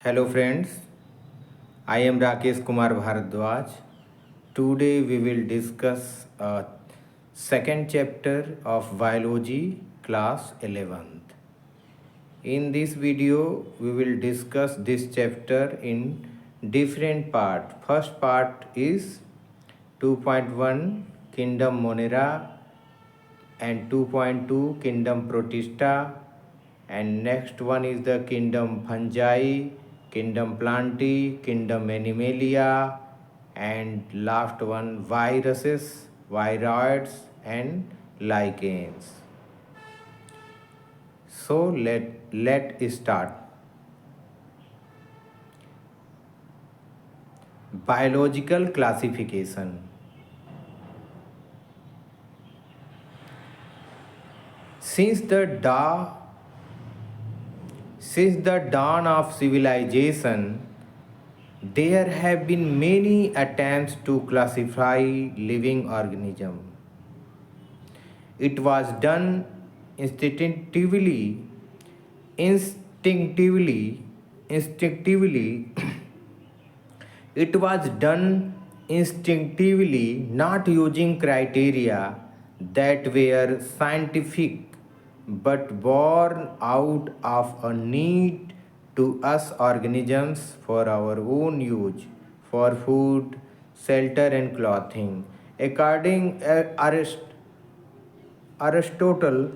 Hello friends, I am Rakesh Kumar Bharadwaj. Today we will discuss a second chapter of biology class 11th. In this video we will discuss this chapter in different parts. First part is 2.1 Kingdom Monera and 2.2 Kingdom Protista, and next one is the Kingdom Fungi, Kingdom Plantae, Kingdom Animalia, and last one viruses, viroids and lichens. So let start. Biological classification. Since the dawn Since the dawn of civilization, there have been many attempts to classify living organisms. It was done instinctively, instinctively, instinctively. It was done instinctively, not using criteria that were scientific but born out of a need to us organisms for our own use, for food, shelter, and clothing. According Aristotle,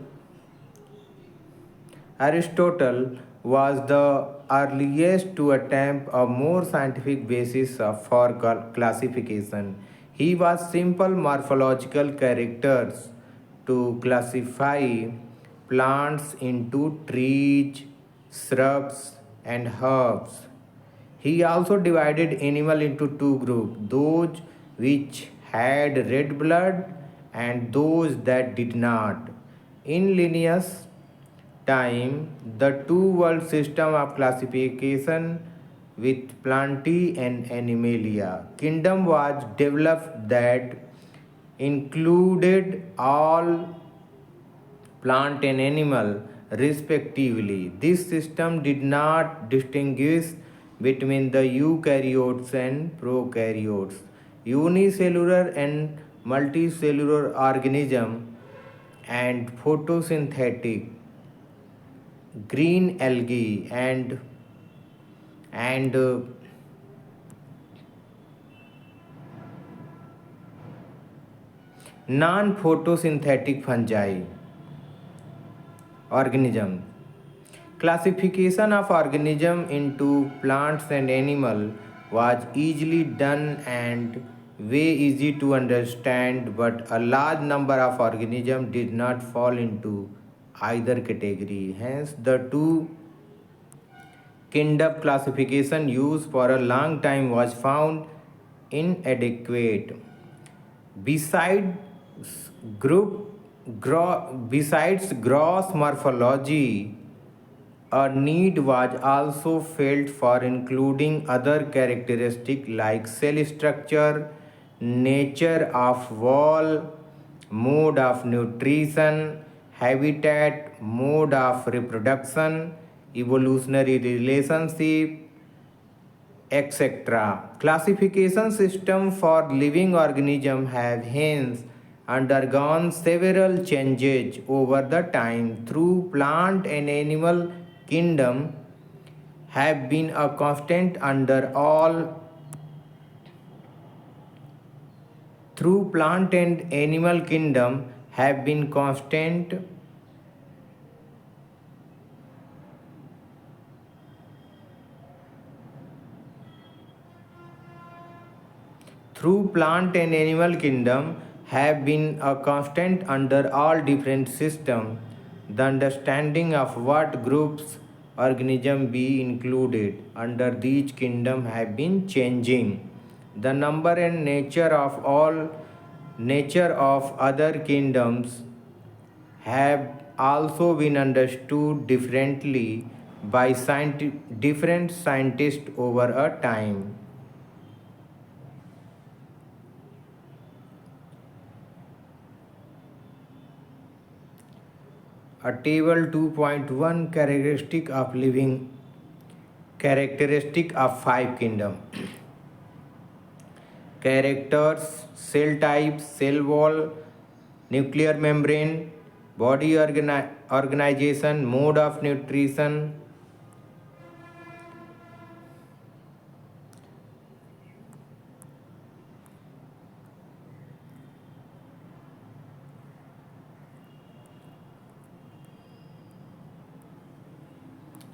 Aristotle was the earliest to attempt a more scientific basis for classification. He was simple morphological characters to classify plants into trees, shrubs, and herbs. He also divided animal into two groups, those which had red blood and those that did not. In Linnaeus' time, the two world system of classification with Plantae and Animalia kingdom was developed that included all plant and animal respectively. This system did not distinguish between the eukaryotes and prokaryotes, unicellular and multicellular organism, and photosynthetic green algae and non-photosynthetic fungi organisms. Classification of organism into plants and animal was easily done and way easy to understand, but a large number of organisms did not fall into either category. Hence, the two kingdom classification used for a long time was found inadequate. Besides besides gross morphology, a need was also felt for including other characteristics like cell structure, nature of wall, mode of nutrition, habitat, mode of reproduction, evolutionary relationship, etc. Classification system for living organisms have hence undergone several changes over the time through plant and animal kingdom have been a constant under all through plant and animal kingdom have been constant through plant and animal kingdom have been a constant under all different systems. The understanding of what groups organism be included under each kingdom have been changing. The number and nature of other kingdoms have also been understood differently by different scientists over a time. A table 2.1 characteristic of living Characteristic of five kingdom. Characters, cell types, cell wall, nuclear membrane, body organization, mode of nutrition.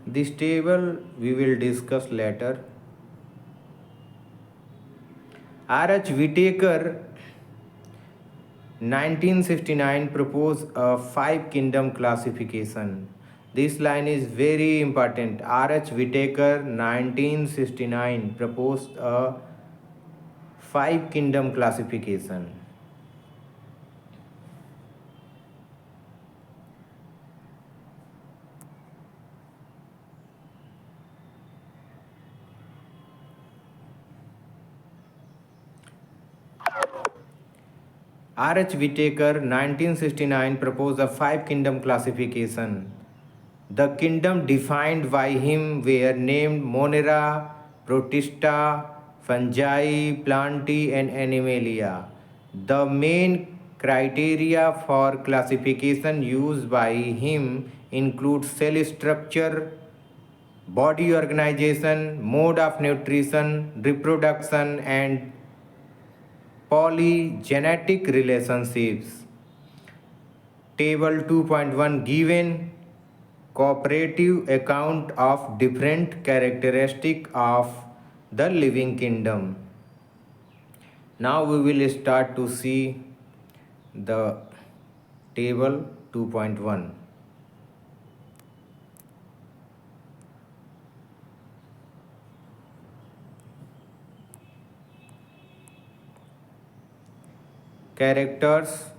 This table we will discuss later. R.H. Whitaker 1969 proposed a five kingdom classification. This line is very important. R.H. Whitaker 1969 proposed a five kingdom classification. R.H. Whitaker 1969 proposed a five kingdom classification. The kingdom defined by him were named Monera, Protista, Fungi, Plantae, and Animalia. The main criteria for classification used by him include cell structure, body organization, mode of nutrition, reproduction, and polygenetic relationships. Table 2.1 given cooperative account of different characteristics of the living kingdom. Now we will start to see the table 2.1. Characters,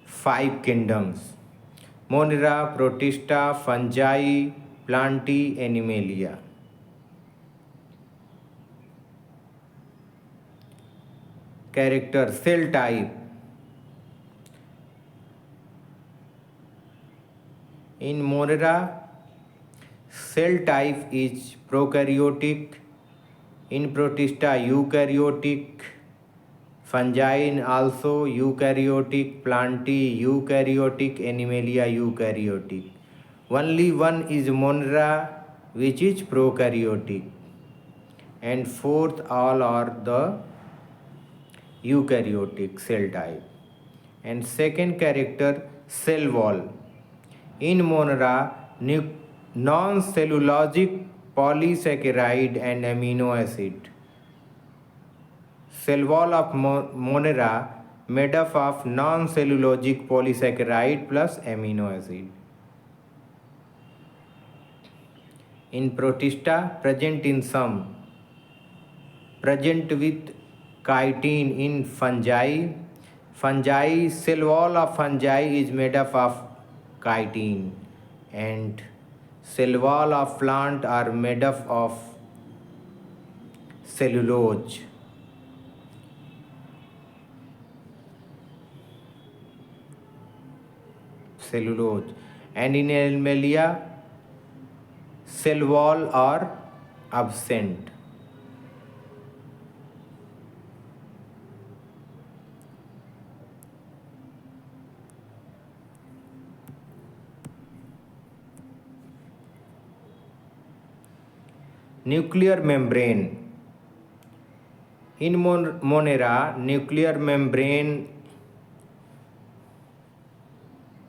five kingdoms: Monera, Protista, Fungi, Plantae, Animalia. Character, cell type. In Monera, cell type is prokaryotic. In Protista, eukaryotic. Fungi also eukaryotic, Plantae eukaryotic, Animalia eukaryotic. Only one is Monera, which is prokaryotic, and fourth all are the eukaryotic cell type. And second character, cell wall. In Monera, non-cellulosic polysaccharide and amino acid. Cell wall of Monera made up of non-cellulosic polysaccharide plus amino acid. In Protista, present in some, present with chitin in fungi. Fungi, cell wall of fungi is made up of chitin, and cell wall of plant are made up of cellulose. And in Animalia, cell wall are absent. Nuclear membrane. In Monera, nuclear membrane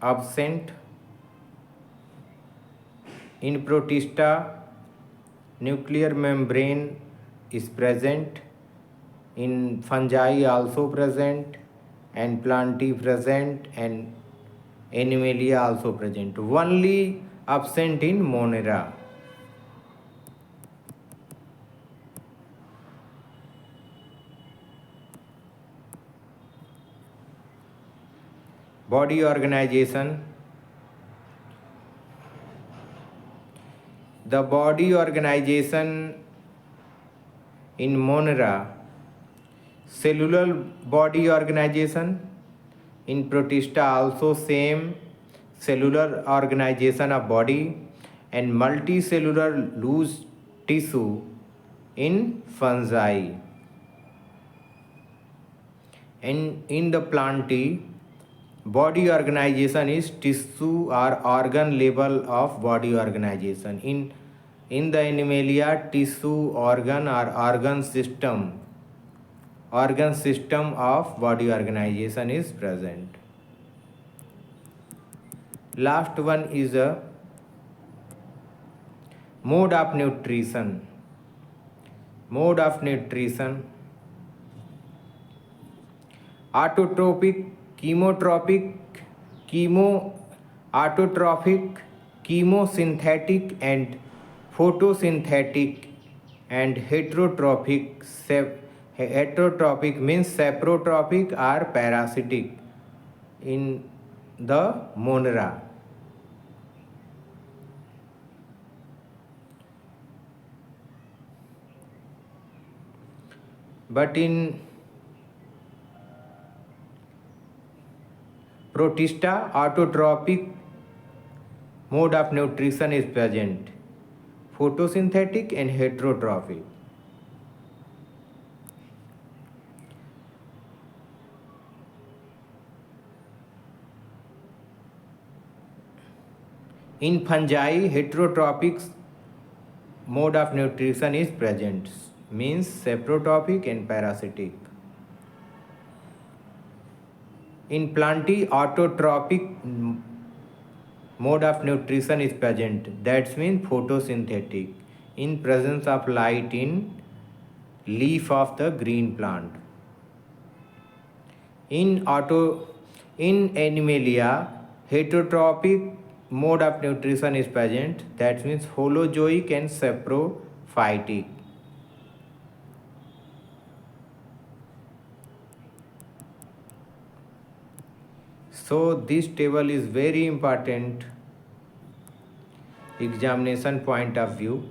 absent. In Protista, nuclear membrane is present. In fungi also present, and Plantae present, and Animalia also present. Only absent in Monera. Body organization. The body organization in Monera, cellular body organization. In Protista also same cellular organization of body, and multicellular loose tissue in fungi. And in the plantae, body organization is tissue or organ level of body organization. In the animalia, tissue, organ system of body organization is present. Last one is a mode of nutrition. Mode of nutrition: autotrophic, chemotropic, chemo autotrophic, chemosynthetic, and photosynthetic, and heterotrophic. Heterotrophic means saprotrophic or parasitic in the monera. But in Protista, autotrophic mode of nutrition is present, photosynthetic and heterotrophic. In fungi, heterotrophic mode of nutrition is present, means saprotrophic and parasitic. In plantae, autotrophic mode of nutrition is present, that means photosynthetic, in presence of light in leaf of the green plant. In Animalia, heterotrophic mode of nutrition is present, that means holozoic and saprophytic. So this table is very important examination point of view.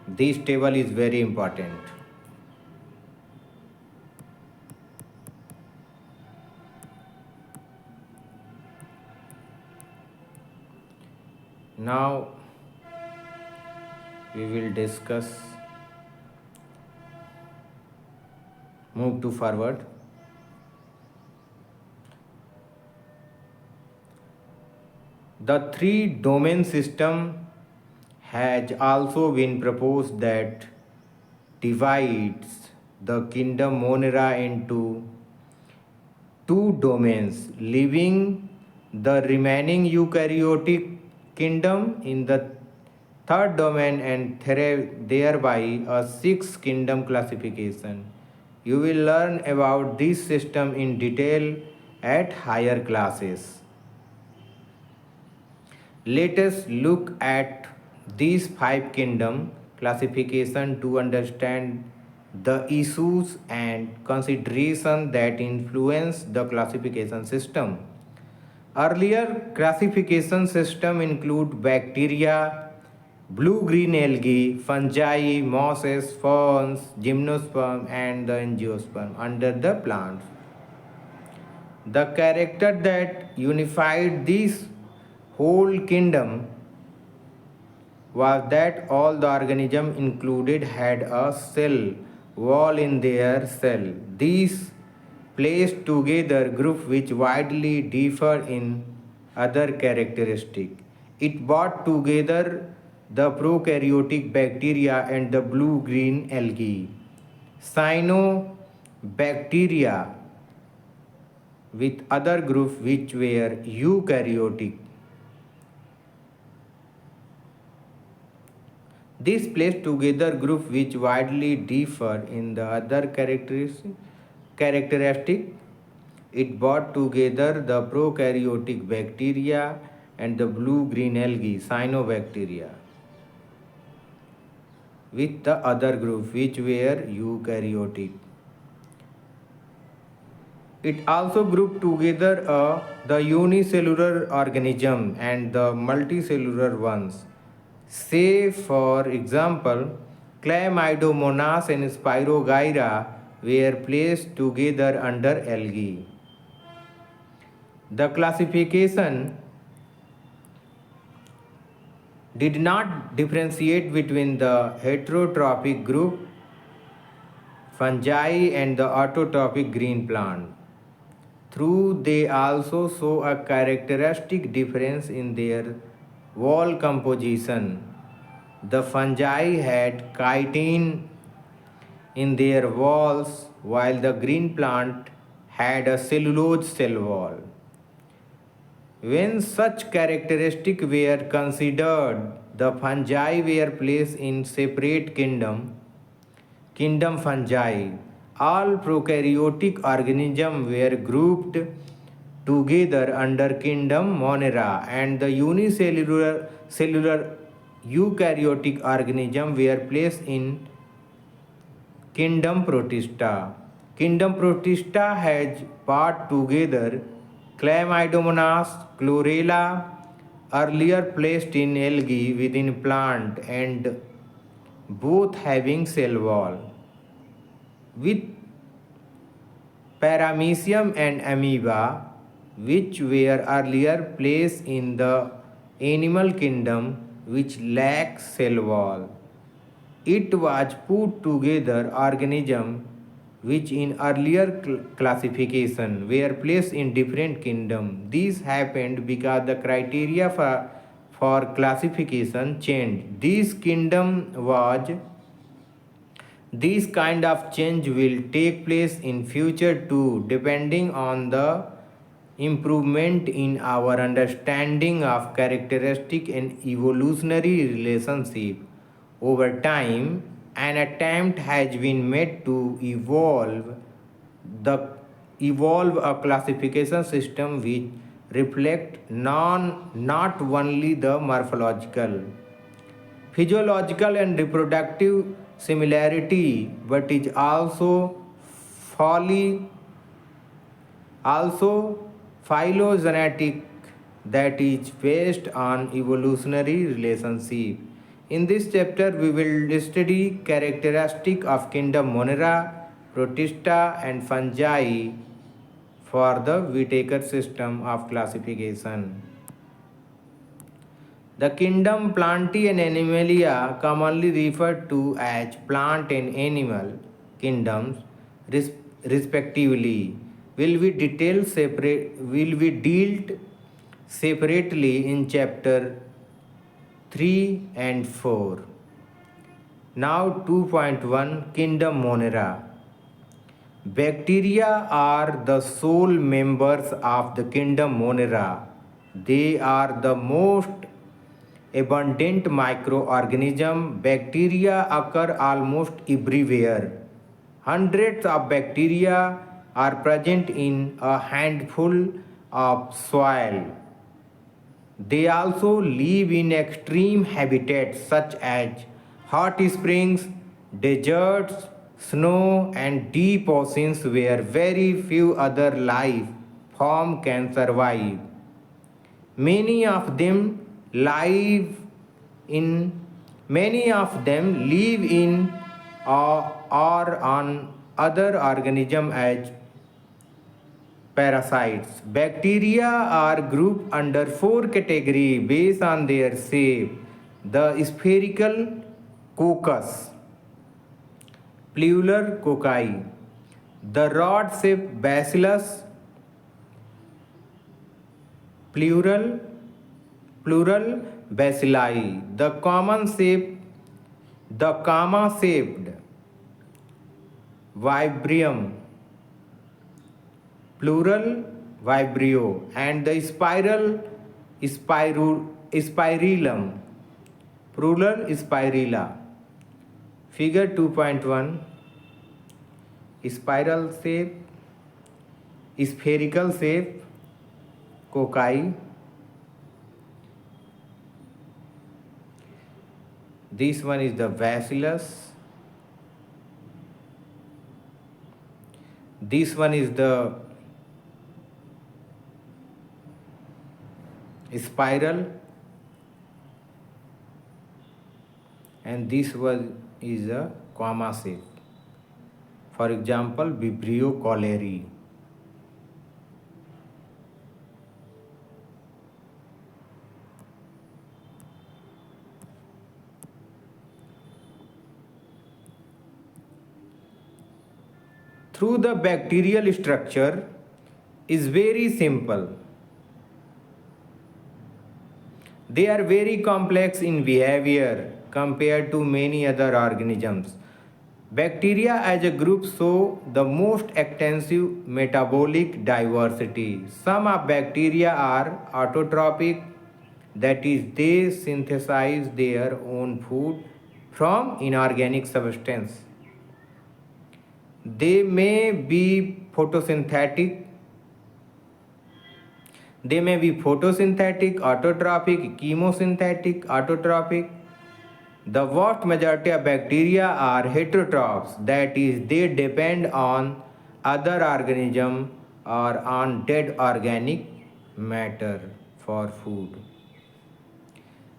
This table is very important. Now we will discuss, move to forward. The three domain system has also been proposed that divides the kingdom Monera into two domains, leaving the remaining eukaryotic kingdom in the third domain and thereby a sixth kingdom classification. You will learn about this system in detail at higher classes. Let us look at these five kingdom classification to understand the issues and consideration that influence the classification system. Earlier classification system include bacteria, blue-green algae, fungi, mosses, ferns, gymnosperm and the angiosperm under the plants. The character that unified this whole kingdom was that all the organism included had a cell wall in their cell. These placed together group which widely differ in other characteristic. It brought together the prokaryotic bacteria and the blue-green algae. Cyanobacteria with other groups which were eukaryotic. This placed together group which widely differ in the other characteristic. It brought together the prokaryotic bacteria and the blue-green algae, cyanobacteria, with the other group which were eukaryotic. It also grouped together the unicellular organism and the multicellular ones. Say, for example, Chlamydomonas and Spirogyra were placed together under algae. The classification did not differentiate between the heterotrophic group fungi and the autotrophic green plant. Through they also show a characteristic difference in their wall composition. The fungi had chitin in their walls while the green plant had a cellulose cell wall. When such characteristics were considered, the fungi were placed in separate kingdom fungi. All prokaryotic organisms were grouped together under kingdom Monera, and the unicellular cellular eukaryotic organisms were placed in kingdom Protista. Kingdom Protista has part together Chlamydomonas, Chlorella, earlier placed in algae within plant and both having cell wall. With Paramecium and Amoeba, which were earlier placed in the animal kingdom, which lack cell wall. It was put together organisms which in earlier classification were placed in different kingdoms. This happened because the criteria for classification changed. This kind of change will take place in future too, depending on the improvement in our understanding of characteristic and evolutionary relationship. Over time, an attempt has been made to the evolve a classification system which reflect not only the morphological, physiological and reproductive similarity, but is fully also phylogenetic, that is based on evolutionary relationship. In this chapter, we will study characteristic of kingdom Monera, Protista, and fungi for the Whittaker system of classification. The kingdom Plantae and Animalia, commonly referred to as plant and animal kingdoms respectively, will be dealt separately in chapter 3 and 4. Now 2.1 Kingdom Monera. Bacteria are the sole members of the kingdom Monera. They are the most abundant microorganism. Bacteria occur almost everywhere. Hundreds of bacteria are present in a handful of soil. They also live in extreme habitats such as hot springs, deserts, snow, and deep oceans where very few other life forms can survive. Many of them live in Many of them live in or on other organisms as parasites. Bacteria are grouped under four categories based on their shape. The spherical coccus, plural cocci, the rod-shaped bacillus, plural bacilli, the comma-shaped Vibrium, plural vibrio, and the spirillum, plural spirilla. Figure 2.1, spiral shape, spherical shape, cocci. This one is the bacillus. This one is the spiral, and this was is a comma shape. For example, Vibrio cholerae. Through the bacterial structure is very simple. They are very complex in behavior compared to many other organisms. Bacteria as a group show the most extensive metabolic diversity. Some of bacteria are autotrophic, that is, they synthesize their own food from inorganic substance. They may be photosynthetic, autotrophic, chemosynthetic, autotrophic. The vast majority of bacteria are heterotrophs, that is, they depend on other organisms or on dead organic matter for food.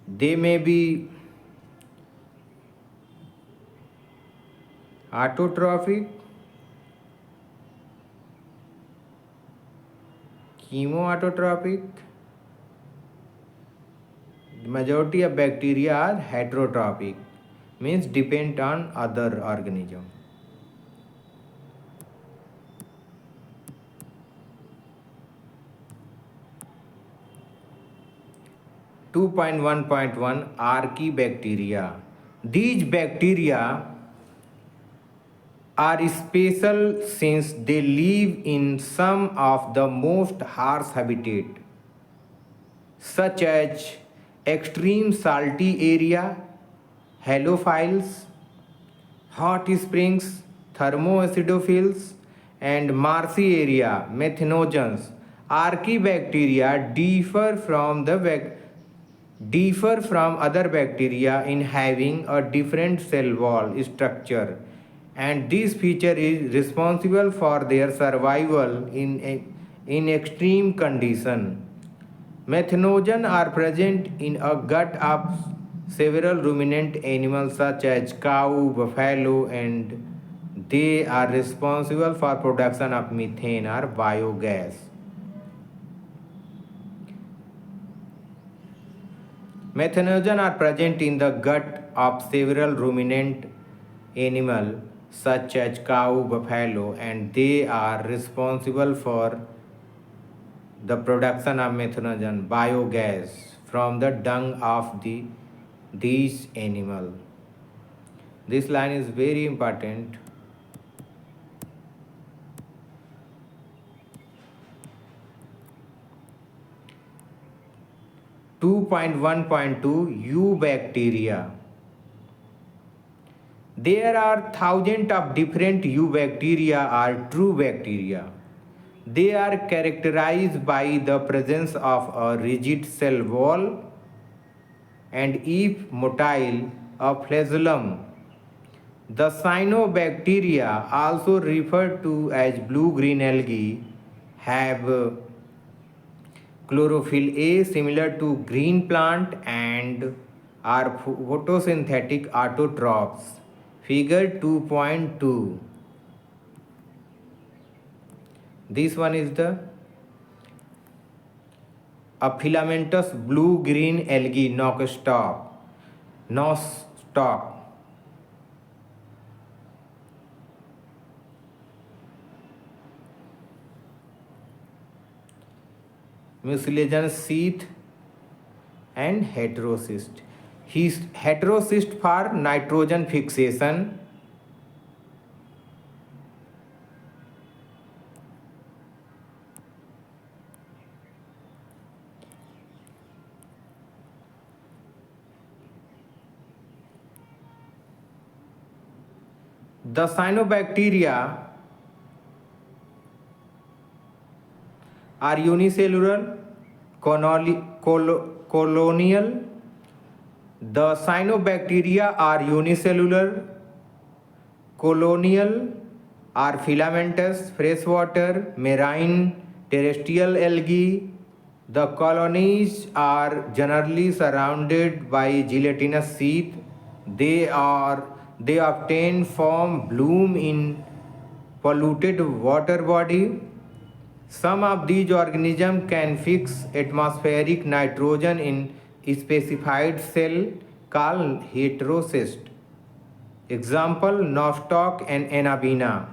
They may be autotrophic, chemoautotrophic. The majority of bacteria are heterotrophic, means depend on other organism. 2.1.1 Archaebacteria. These bacteria are special since they live in some of the most harsh habitat, such as extreme salty area, halophiles, hot springs, thermoacidophils, and marshy area, methanogens. Archaebacteria differ from other bacteria in having a different cell wall structure, and this feature is responsible for their survival in extreme condition. Methanogens are present in a gut of several ruminant animals such as cow, buffalo, and they are responsible for production of methane or biogas. Methanogens are present in the gut of several ruminant animals such as cow, buffalo, and they are responsible for the production of methanogen biogas from the dung of these animal. This line is very important. 2.1.2 Eubacteria. There are thousands of different eubacteria or true bacteria. They are characterized by the presence of a rigid cell wall and, if motile, a flagellum. The cyanobacteria, also referred to as blue-green algae, have chlorophyll A similar to green plant and are photosynthetic autotrophs. Figure 2.2. This one is the a filamentous blue-green algae nostoc. Mucilaginous sheath and heterocyst. His heterocyst for nitrogen fixation. The cyanobacteria are unicellular, colonial. The cyanobacteria are unicellular, colonial, are filamentous, freshwater, marine, terrestrial algae. The colonies are generally surrounded by gelatinous sheath. They are they often form bloom in polluted water body. Some of these organisms can fix atmospheric nitrogen in specified cell called heterocyst. Example Nostoc and Anabina.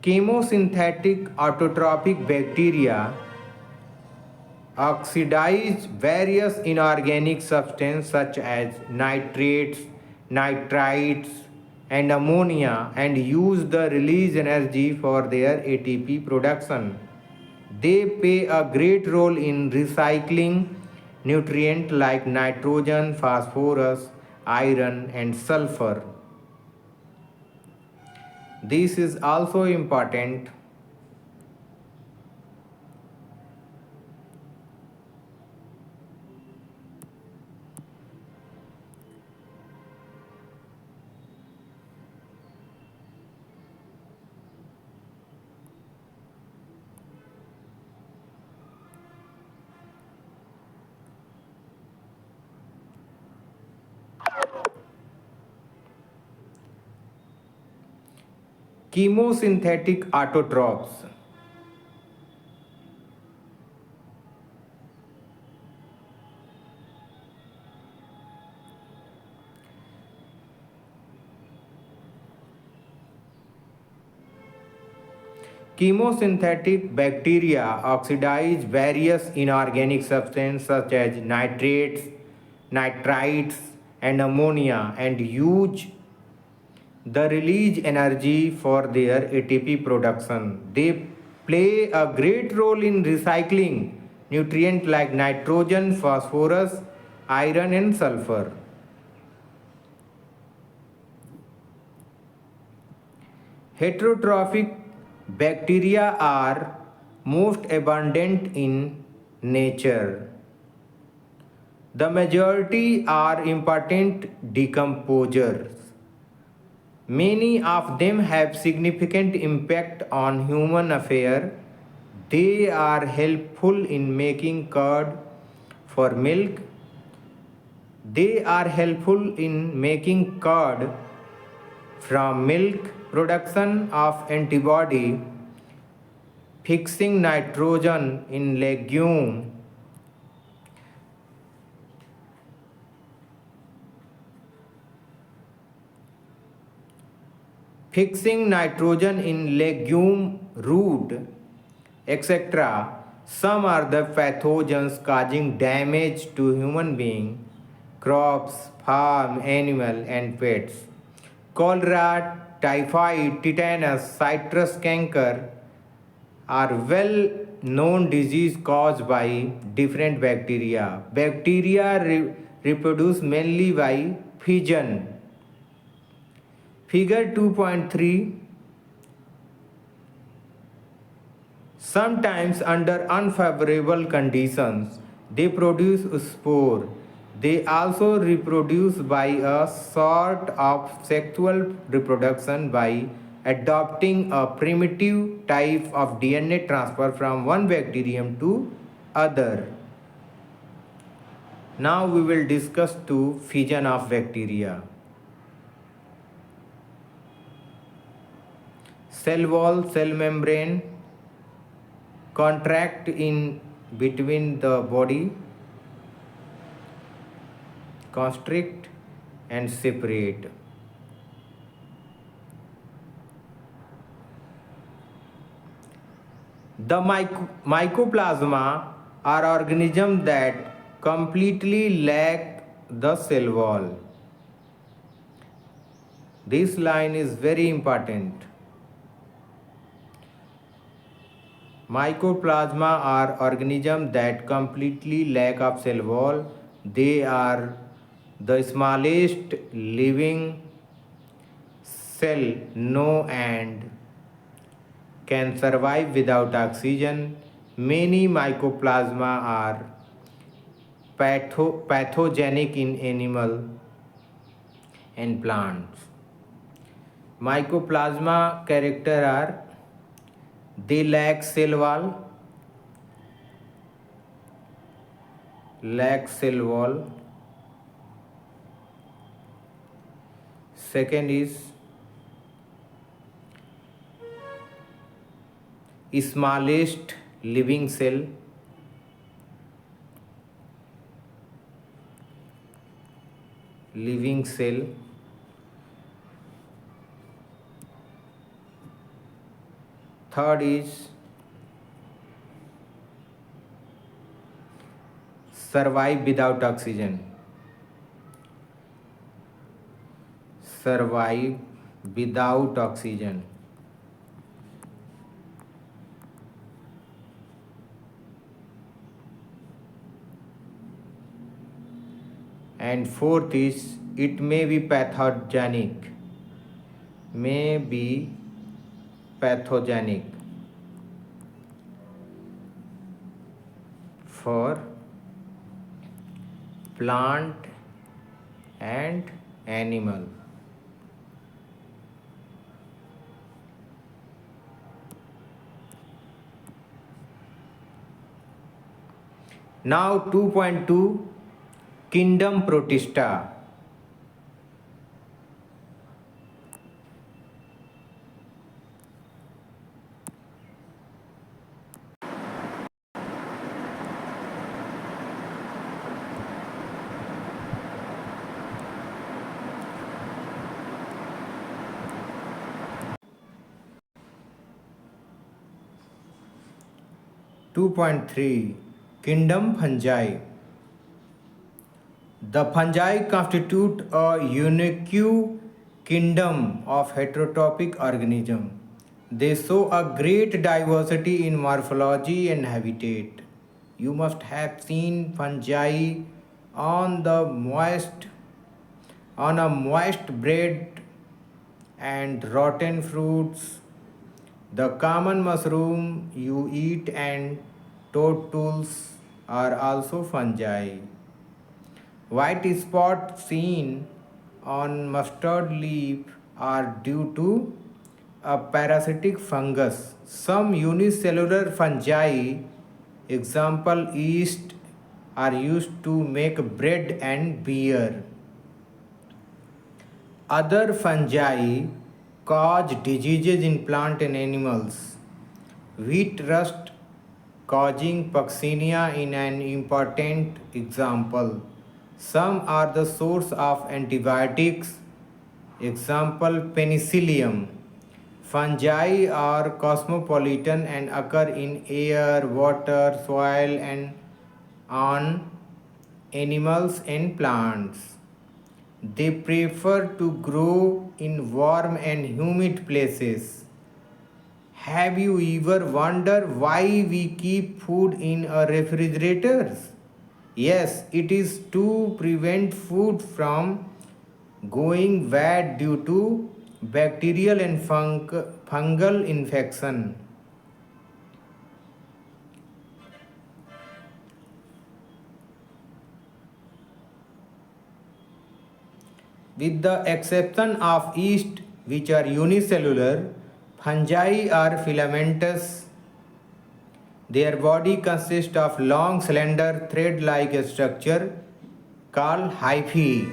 Chemosynthetic autotrophic bacteria oxidize various inorganic substances such as nitrates, nitrites, and ammonia and use the release energy for their ATP production. They play a great role in recycling nutrients like nitrogen, phosphorus, iron, and sulfur. This is also important. Chemosynthetic autotrophs. Chemosynthetic bacteria oxidize various inorganic substances such as nitrates, nitrites, and ammonia and use the release energy for their ATP production. They play a great role in recycling nutrients like nitrogen, phosphorus, iron, and sulfur. Heterotrophic bacteria are most abundant in nature. The majority are important decomposers. Many of them have significant impact on human affairs. They are helpful in making curd for milk. They are helpful in making curd from milk, production of antibody, fixing nitrogen in legume, fixing nitrogen in legume root, etc. Some are the pathogens causing damage to human being, crops, farm, animal, and pets. Cholera, typhoid, tetanus, citrus canker are well known disease caused by different bacteria. Bacteria reproduce mainly by fission. Figure 2.3. Sometimes under unfavorable conditions, they produce spore. They also reproduce by a sort of sexual reproduction by adopting a primitive type of DNA transfer from one bacterium to other. Now we will discuss two fission of bacteria. Cell wall, cell membrane contract in between the body, constrict and separate. The mycoplasma are organisms that completely lack the cell wall. This line is very important. Mycoplasma are organisms that completely lack of cell wall. They are the smallest living cell known and can survive without oxygen. Many mycoplasma are pathogenic in animal and plants. Mycoplasma character are they lack cell wall, lax cell wall. Second is smallest living cell. Living cell. Third is survive without oxygen. Survive without oxygen. And fourth is it may be pathogenic. May be pathogenic for plant and animal. Now 2.2 Kingdom Protista. Two point three Kingdom Fungi. The fungi constitute a unique kingdom of heterotrophic organisms. They show a great diversity in morphology and habitat. You must have seen fungi on the moist on a moist bread and rotten fruits. The common mushroom you eat and toadstools are also fungi. White spots seen on mustard leaf are due to a parasitic fungus. Some unicellular fungi, example yeast, are used to make bread and beer. Other fungi cause diseases in plant and animals. Wheat rust causing Puccinia in an important example. Some are the source of antibiotics, example penicillium. Fungi are cosmopolitan and occur in air, water, soil, and on animals and plants. They prefer to grow in warm and humid places. Have you ever wondered why we keep food in our refrigerators? Yes, it is to prevent food from going bad due to bacterial and fungal infection. With the exception of yeast, which are unicellular, fungi are filamentous. Their body consists of long, slender, thread-like structure called hyphae.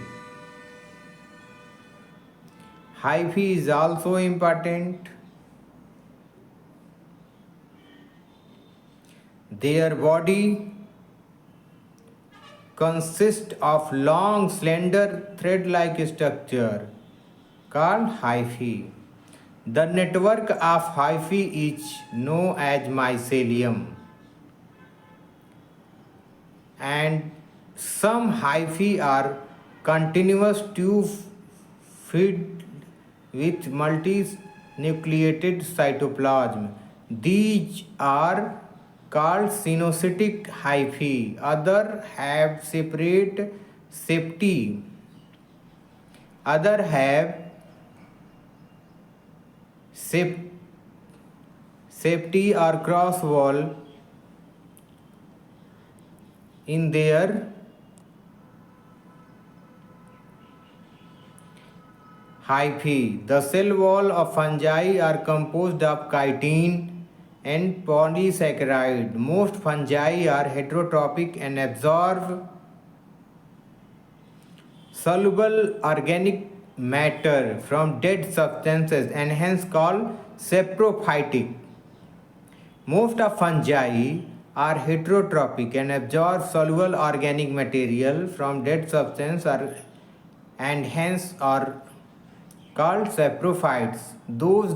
Hyphae is also important. Their body consists of long, slender, thread-like structure called hyphae. The network of hyphae is known as mycelium, and some hyphae are continuous tubes filled with multinucleated cytoplasm. These are called syncytic hyphae. Other have separate septi. Other have septi or cross wall in their hyphae. The cell wall of fungi are composed of chitin, and polysaccharide. Most fungi are heterotrophic and absorb soluble organic matter from dead substances and hence called saprophytic. Most of fungi are heterotrophic and absorb soluble organic material from dead substances and hence are called saprophytes. Those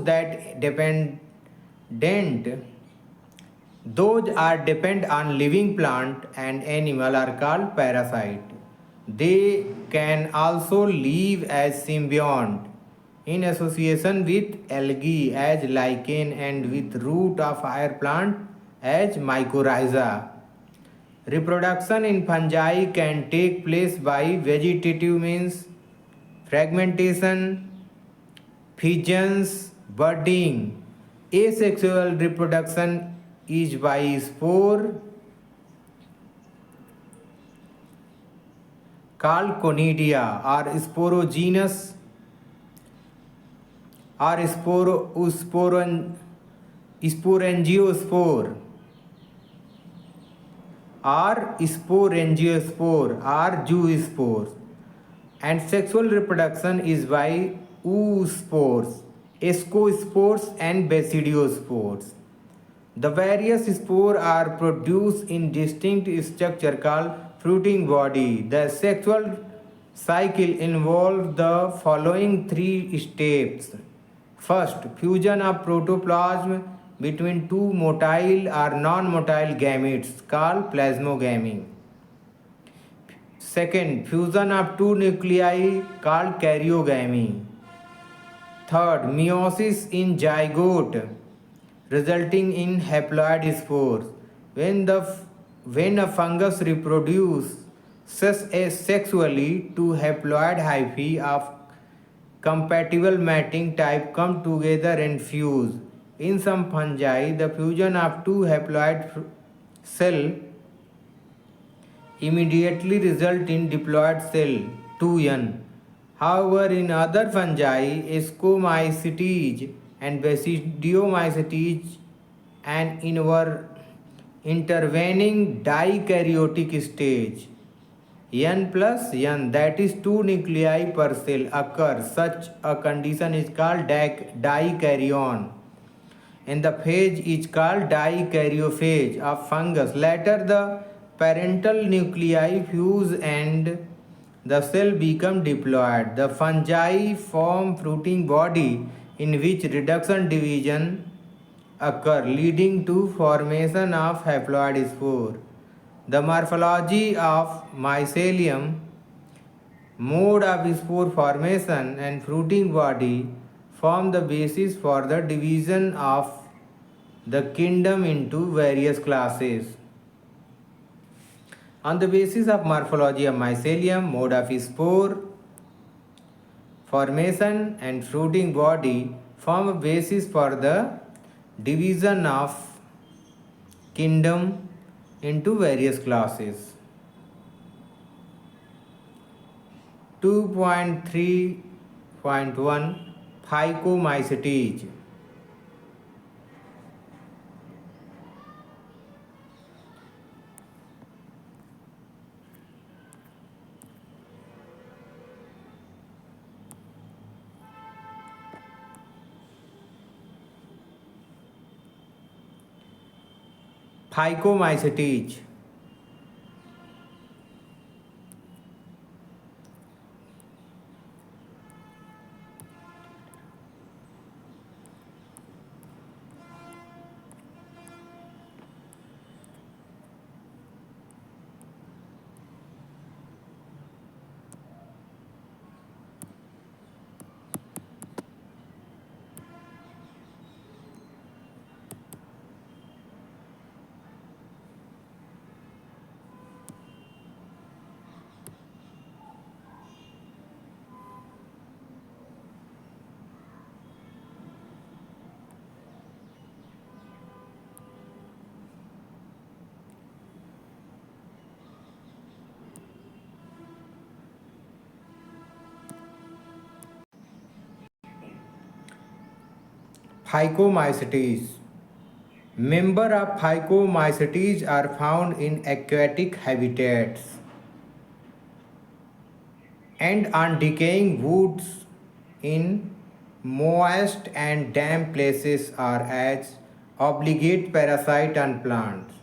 are depend on living plant and animal are called parasite. They can also live as symbiont in association with algae as lichen and with root of higher plant as mycorrhiza. Reproduction in fungi can take place by vegetative means, fragmentation, fissions, budding. Asexual reproduction is by spore called conidia or sporogenous or sporangiospore or zoospores, and sexual reproduction is by oospores, ascospores and basidiospores. The various spores are produced in distinct structure called fruiting body. The sexual cycle involves the following three steps. First, fusion of protoplasm between two motile or non-motile gametes called plasmogamy. Second, fusion of two nuclei called karyogamy. Third, meiosis in zygote resulting in haploid spores. When a fungus reproduces sexually, two haploid hyphae of compatible mating type come together and fuse. In some fungi, the fusion of two haploid cell immediately result in diploid cell 2n. However, in other fungi, Ascomycetes and Basidiomycetes, an intervening dikaryotic stage n plus n, that is 2 nuclei per cell, occurs. Such a condition is called dikaryon, and the phase is called dikaryophase of fungus. Later, the parental nuclei fuse and the cell become diploid. The fungi form fruiting body in which reduction division occur, leading to formation of haploid spore. The morphology of mycelium, mode of spore formation and fruiting body form the basis for the division of the kingdom into various classes. On the basis of morphology of mycelium, mode of spore formation and fruiting body form a basis for the division of kingdom into various classes. 2.3.1 Phycomycetes. Phycomycetes. Phycomycetes. Member of Phycomycetes are found in aquatic habitats and on decaying woods in moist and damp places are as obligate parasite on plants.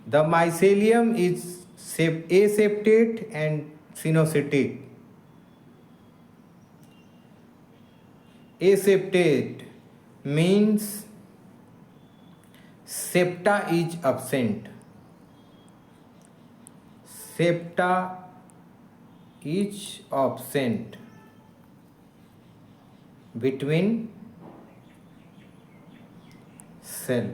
The mycelium is aseptate and cynocytic. Aseptate means septa is absent. Septa is absent between cell.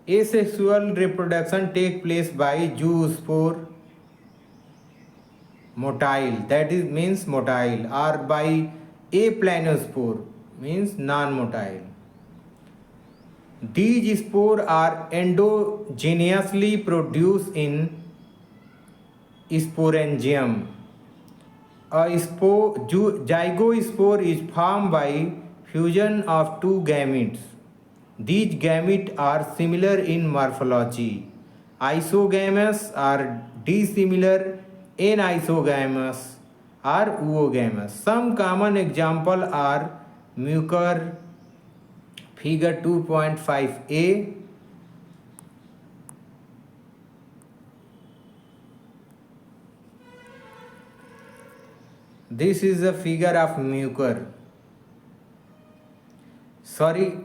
Asexual reproduction takes place by zoospore motile, that is means motile, or by aplanospore means non-motile. These spores are endogenously produced in sporangium. Zygospore is formed by fusion of two gametes. These gametes are similar in morphology. Isogamous are dissimilar, anisogamous are oogamous. Some common examples are mucor, figure 2.5a. This is a figure of mucor. Sorry.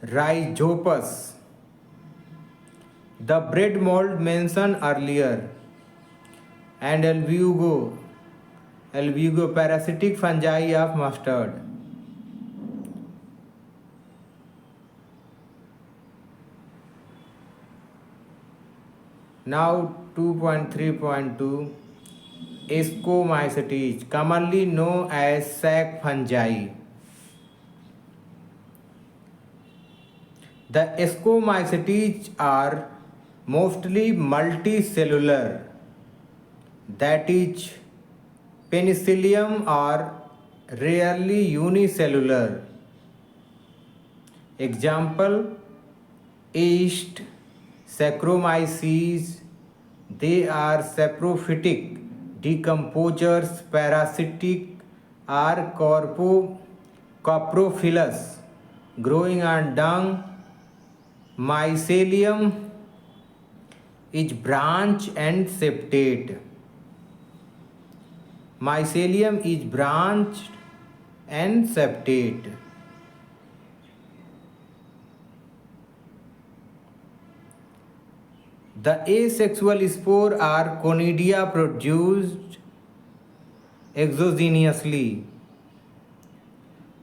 Rhizopus, the bread mold mentioned earlier, and albugo parasitic fungi of mustard. Now 2.3.2 Ascomycetes, commonly known as sac fungi. The ascomycetes are mostly multicellular, that is, penicillium, or rarely unicellular. Example: yeast, Saccharomyces. They are saprophytic, decomposers, parasitic, or coprophilous, growing on dung. Mycelium is branch and septate. Mycelium is branched and septate. The asexual spores are conidia produced exogenously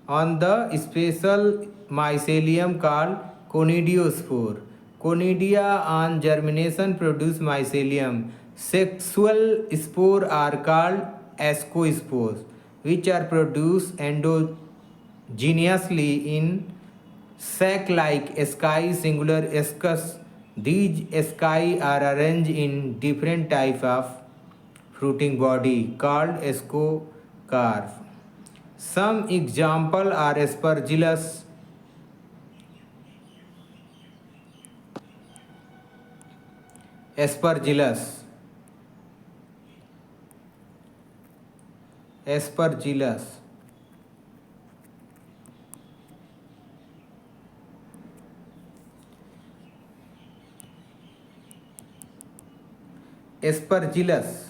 on the special mycelium called conidiospore. Conidia on germination produce mycelium. Sexual spores are called ascospores, which are produced endogenously in sac-like asci, singular ascus. These asci are arranged in different types of fruiting body called ascocarp. Some examples are aspergillus, aspergillus, aspergillus, aspergillus,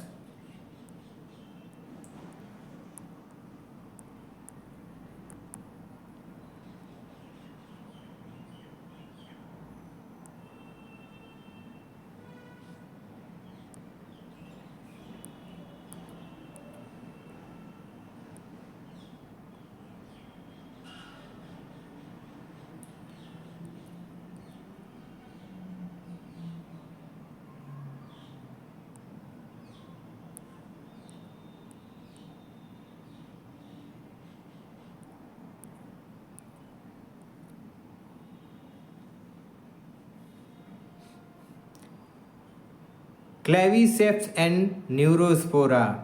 Claviceps and Neurospora.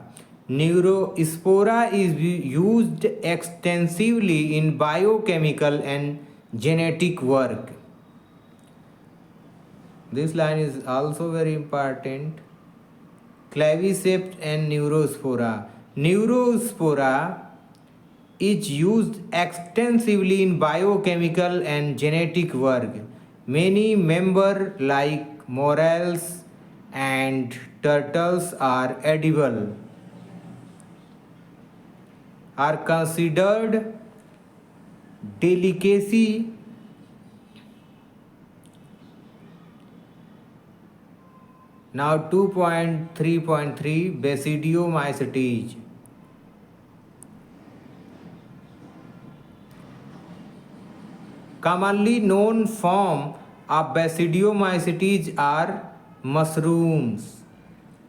Neurospora is used extensively in biochemical and genetic work. This line is also very important. Claviceps and Neurospora. Neurospora is used extensively in biochemical and genetic work. Many members like morels and turtles are edible, are considered delicacy. Now 2.3.3 Basidiomycetes. Commonly known form of Basidiomycetes are mushrooms.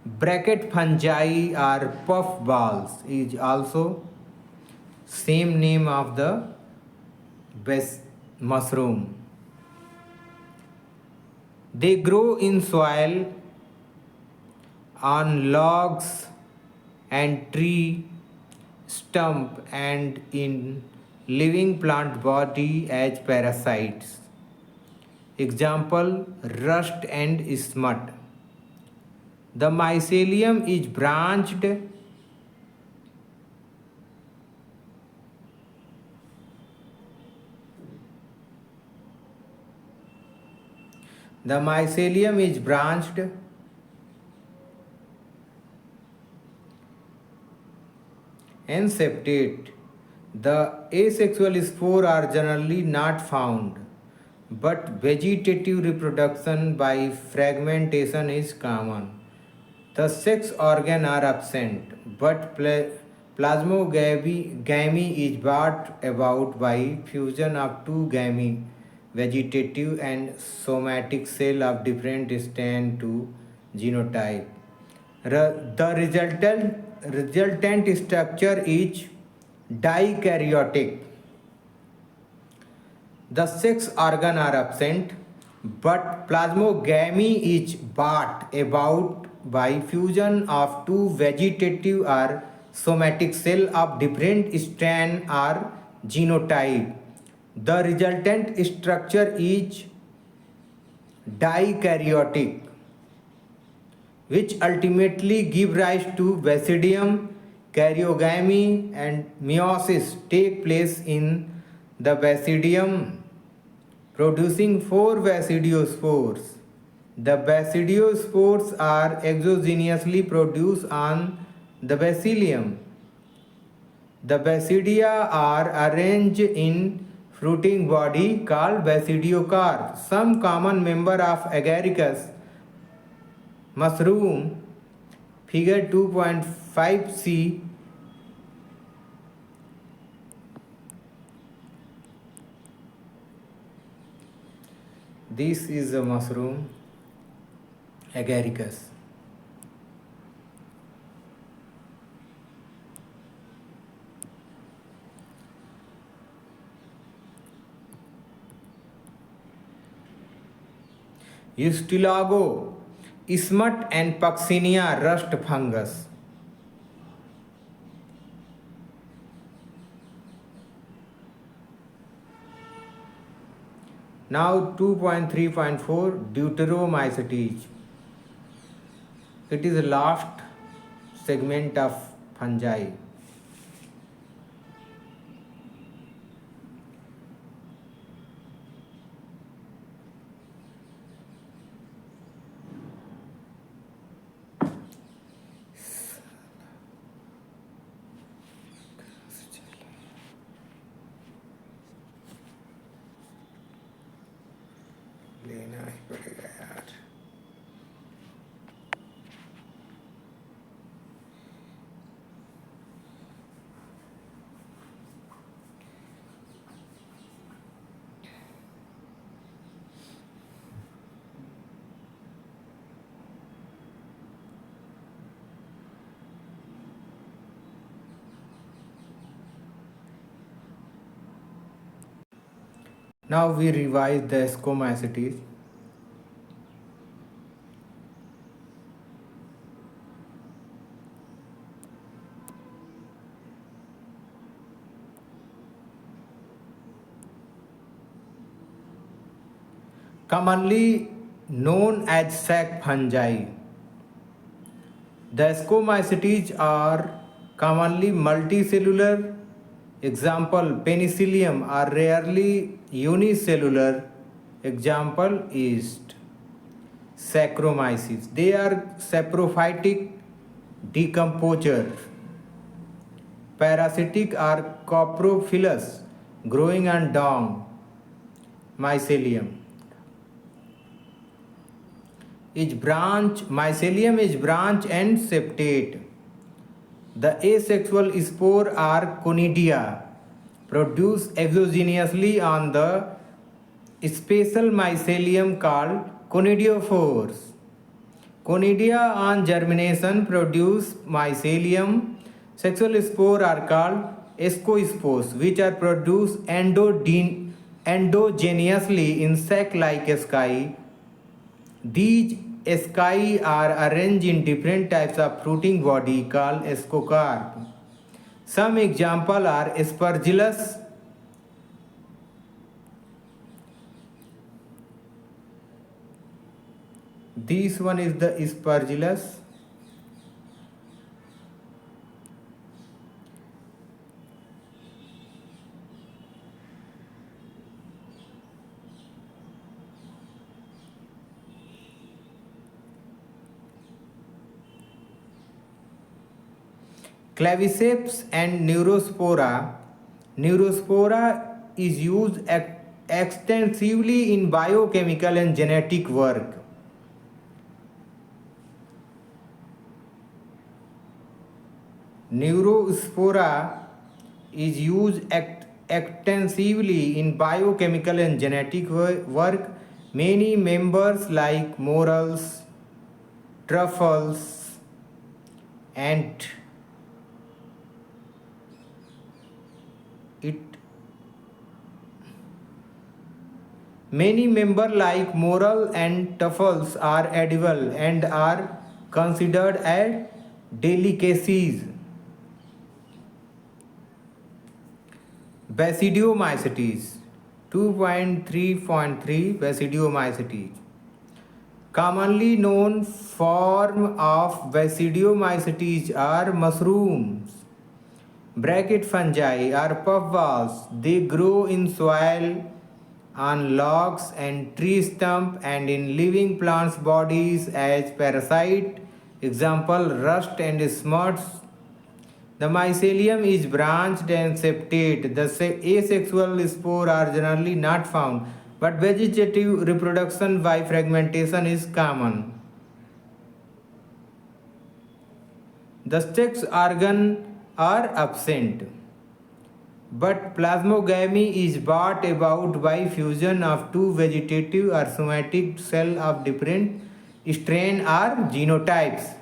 Bracket fungi or puff balls is also same name of the mushroom. They grow in soil, on logs and tree stump, and in living plant body as parasites. Example, rust and smut. The mycelium is branched. The mycelium is branched and septate. The asexual spore are generally not found, but vegetative reproduction by fragmentation is common. The sex organs are absent, but plasmogamy is brought about by fusion of two gamete, vegetative and somatic cell of different stand to genotype. The resultant structure is dikaryotic. The sex organs are absent, but plasmogamy is brought about by fusion of two vegetative or somatic cells of different strand or genotype. The resultant structure is dikaryotic, which ultimately give rise to basidium. Karyogamy and meiosis take place in the basidium, producing four basidiospores. The basidiospores are exogenously produced on the bacillium. The basidia are arranged in fruiting body called basidiocarp. Some common member of agaricus mushroom, figure 2.5c. This is a mushroom, agaricus. Ustilago, smut and Puccinia rust fungus. Now 2.3.4 Deuteromycetes. It is the last segment of fungi. लेना ही पड़ेगा यार. Now we revise the Scomacetes. commonly known as sac fungi. The Ascomycetes are commonly multicellular. Example, penicillium are rarely unicellular. Example is Saccharomyces. They are saprophytic decomposer. Parasitic are coprophilous, growing on down. Mycelium. Mycelium is branch and septate. The asexual spore are conidia, produced exogenously on the special mycelium called conidiophores. Conidia on germination produce mycelium. Sexual spore are called ascospores, which are produced endogenously in sac-like asci. These asci are arranged in different types of fruiting body called ascocarp. Some examples are Aspergillus, this one is the Aspergillus, Claviceps and Neurospora. Neurospora is used extensively in biochemical and genetic work. Neurospora is used extensively in biochemical and genetic work. Many members like morels, truffles, and it many members like morel and truffles are edible and are considered as delicacies. Basidiomycetes 2.3.3 Basidiomycetes. Commonly known form of Basidiomycetes are mushrooms. Bracket fungi are puffballs. They grow in soil, on logs and tree stump, and in living plants bodies as parasite. Example, rust and smuts. The mycelium is branched and septate. The asexual spore are generally not found, but vegetative reproduction by fragmentation is common. The sex organs are absent, but plasmogamy is brought about by fusion of two vegetative or somatic cells of different strain or genotypes.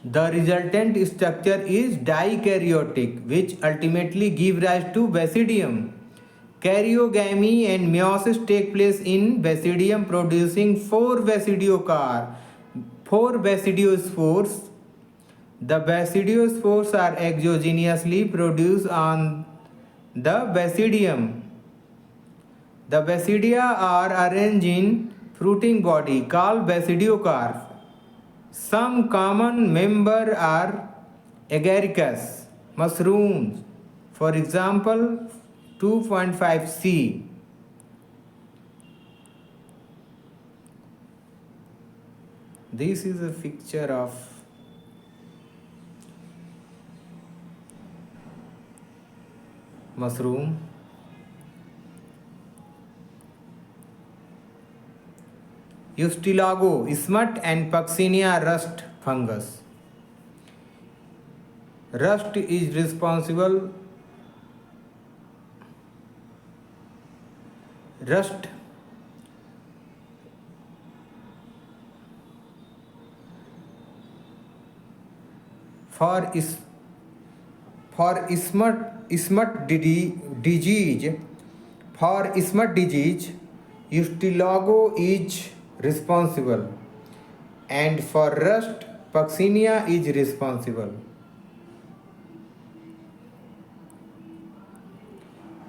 The resultant structure is dikaryotic, which ultimately gives rise to basidium. Karyogamy and meiosis take place in basidium, producing four basidiospores. The basidiospores are exogenously produced on the basidium. The basidia are arranged in fruiting body called basidiocarp. Some common members are agaricus, mushrooms, for example 2.5c. This is a picture of mushroom. Eustilago, smut and Puccinia rust fungus. Rust is responsible. Rust for smut disease. For smut disease, Eustilago is responsible, and for rust, Puccinia is responsible.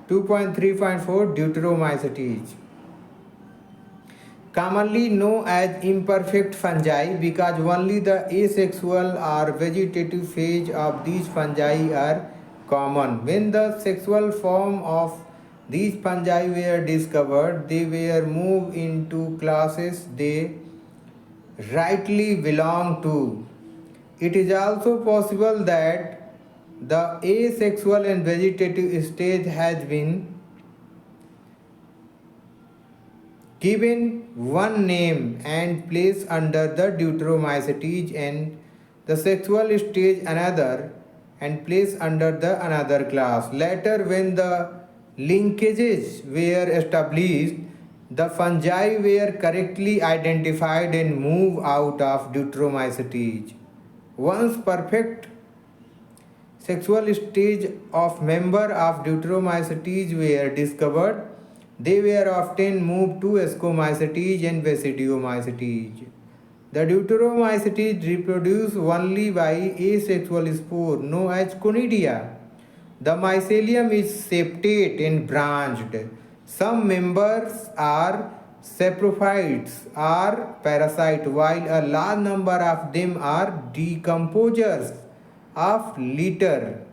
2.3.4 Deuteromycetes. commonly known as imperfect fungi because only the asexual or vegetative phase of these fungi are common. When the sexual form of these fungi were discovered, they were moved into classes they rightly belong to. It is also possible that the asexual and vegetative stage has been given one name and placed under the Deuteromycetes, and the sexual stage another and placed under the another class. Later, when the linkages were established, the fungi were correctly identified and moved out of Deuteromycetes. Once perfect sexual stage of member of Deuteromycetes were discovered, they were often moved to Ascomycetes and Basidiomycetes. The Deuteromycetes reproduce only by asexual spore known as conidia. The mycelium is septate and branched. Some members are saprophytes or parasites, while a large number of them are decomposers of litter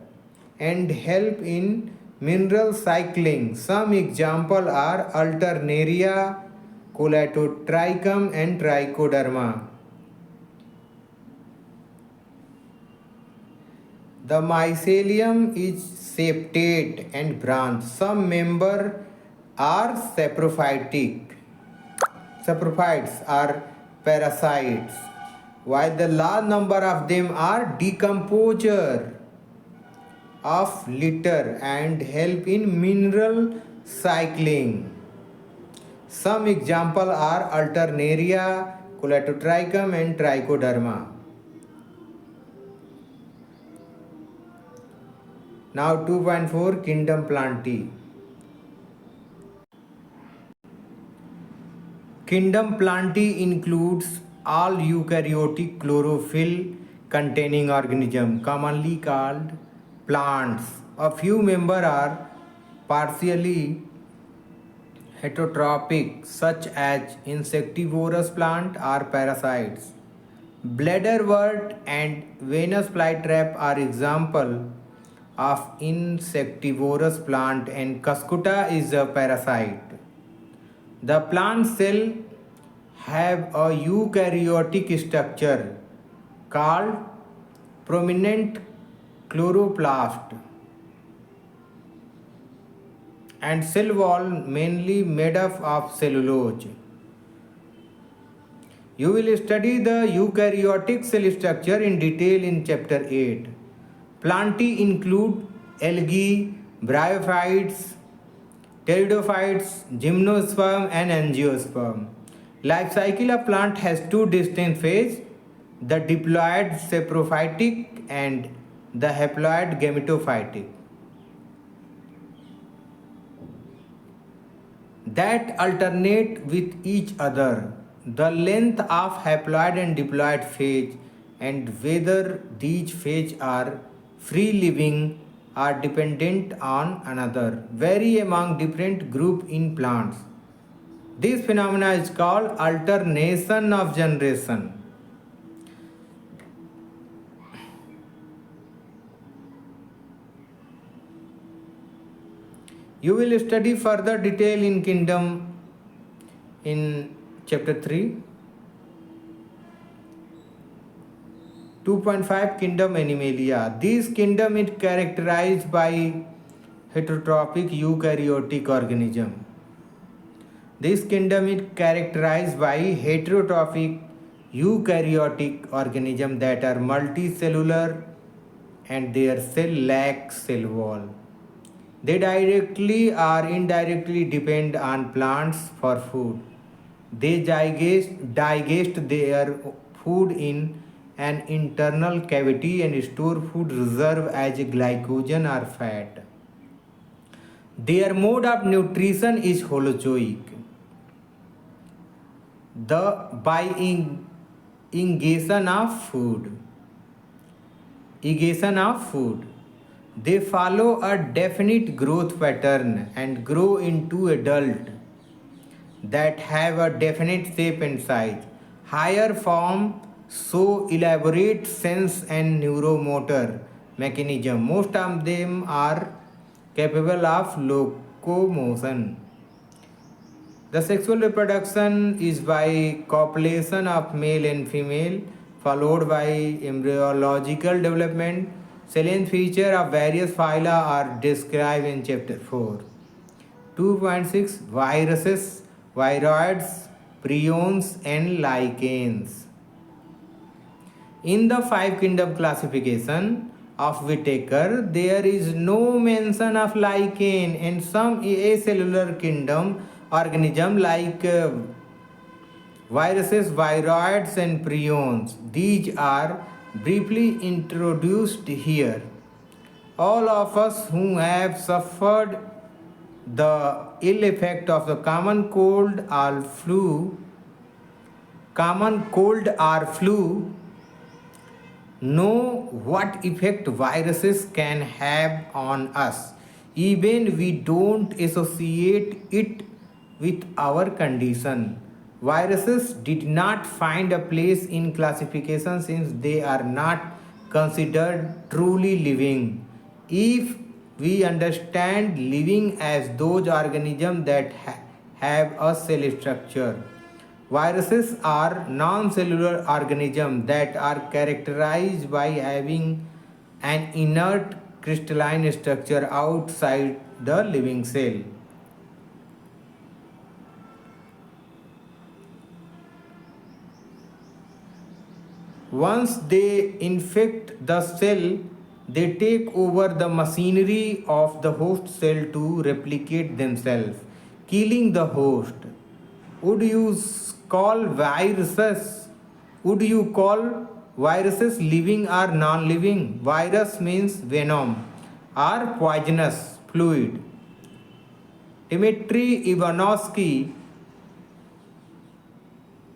and help in mineral cycling. Some examples are Alternaria, Colatotrichum, and Trichoderma. The mycelium is septate and branched. Some members are saprophytic. Saprophytes are parasites, while the large number of them are decomposer of litter and help in mineral cycling. Some examples are Alternaria, Colatotrichum, and Trichoderma. Now 2.4 Kingdom Plantae. Kingdom Plantae includes all eukaryotic chlorophyll containing organisms, commonly called plants. A few members are partially heterotrophic, such as insectivorous plant or parasites. Bladderwort and Venus flytrap are examples of insectivorous plant, and Cuscuta is a parasite. The plant cell have a eukaryotic structure called prominent chloroplast and cell wall mainly made up of cellulose. You will study the eukaryotic cell structure in detail in chapter 8. Plantae include algae, bryophytes, pteridophytes, gymnosperm, and angiosperm. Life cycle of plant has two distinct phases: the diploid saprophytic and the haploid gametophytic, that alternate with each other. The length of haploid and diploid phase and whether these phases are free living are dependent on another, vary among different groups in plants. This phenomena is called alternation of generation. You will study further detail in kingdom in chapter 3. 2.5 Kingdom Animalia. This kingdom is characterized by heterotrophic eukaryotic organism. This kingdom is characterized by heterotrophic eukaryotic organisms that are multicellular and their cell lack cell wall. They directly or indirectly depend on plants for food. They digest their food in an internal cavity and store food reserve as glycogen or fat. Their mode of nutrition is holozoic. By ingation of food. Ingation of food. They follow a definite growth pattern and grow into adult. that have a definite shape and size. Higher form show elaborate sense and neuromotor mechanism. Most of them are capable of locomotion. The sexual reproduction is by copulation of male and female, followed by embryological development. Salient features of various phyla are described in chapter 4. 2.6 Viruses, viroids, prions, and lichens. In the five kingdom classification of Whitaker, there is no mention of lichen and some acellular kingdom organism like viruses, viroids, and prions. These are briefly introduced here. All of us who have suffered the ill effect of the common cold or flu know what effect viruses can have on us. Even we don't associate it with our condition. Viruses did not find a place in classification since they are not considered truly living. If we understand living as those organisms that have a cell structure, viruses are non-cellular organisms that are characterized by having an inert crystalline structure outside the living cell. Once they infect the cell, they take over the machinery of the host cell to replicate themselves, killing the host. Would you call viruses? Would you call viruses living or non-living? Virus means venom or poisonous fluid. Dmitry Ivanovsky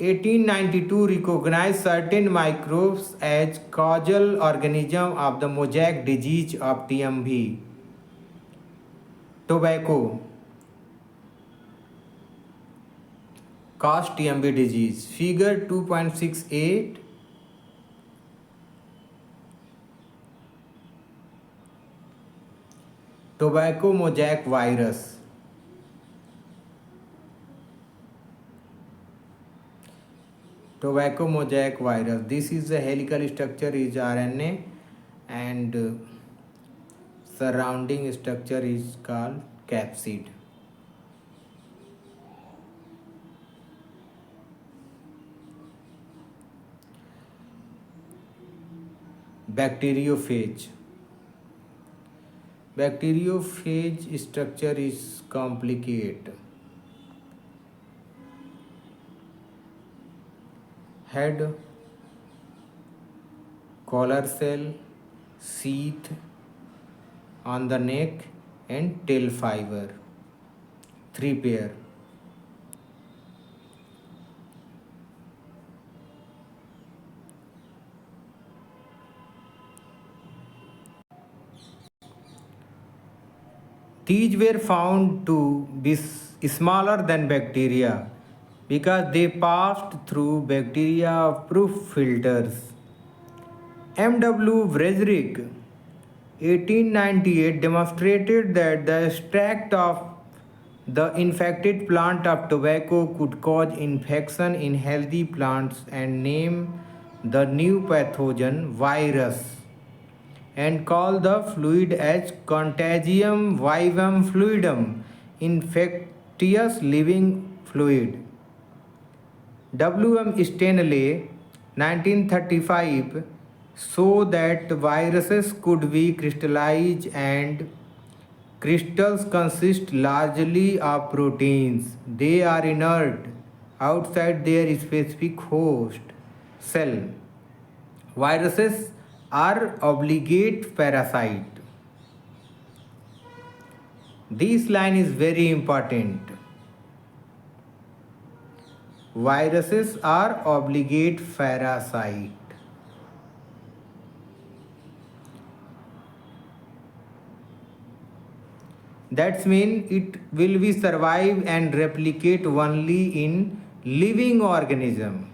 1892 recognized certain microbes as causal organism of the mosaic disease of TMV. Tobacco cause TMV disease. Figure 2.68. Tobacco mosaic virus. Tobacco mosaic virus. This is the helical structure is RNA and surrounding structure is called capsid. Bacteriophage. Bacteriophage structure is complicated. Head, collar cell, sheath on the neck and tail fiber. 3 pair. These were found to be smaller than bacteria because they passed through bacteria proof filters. M.W. Vresrik 1898 demonstrated that the extract of the infected plant of tobacco could cause infection in healthy plants and named the new pathogen virus and called the fluid as Contagium vivum fluidum, infectious living fluid. W.M. Stanley, 1935, showed that viruses could be crystallized and crystals consist largely of proteins. They are inert outside their specific host cell. Viruses are obligate parasite. This line is very important. Viruses are obligate parasite. That means it will be survive and replicate only in living organism.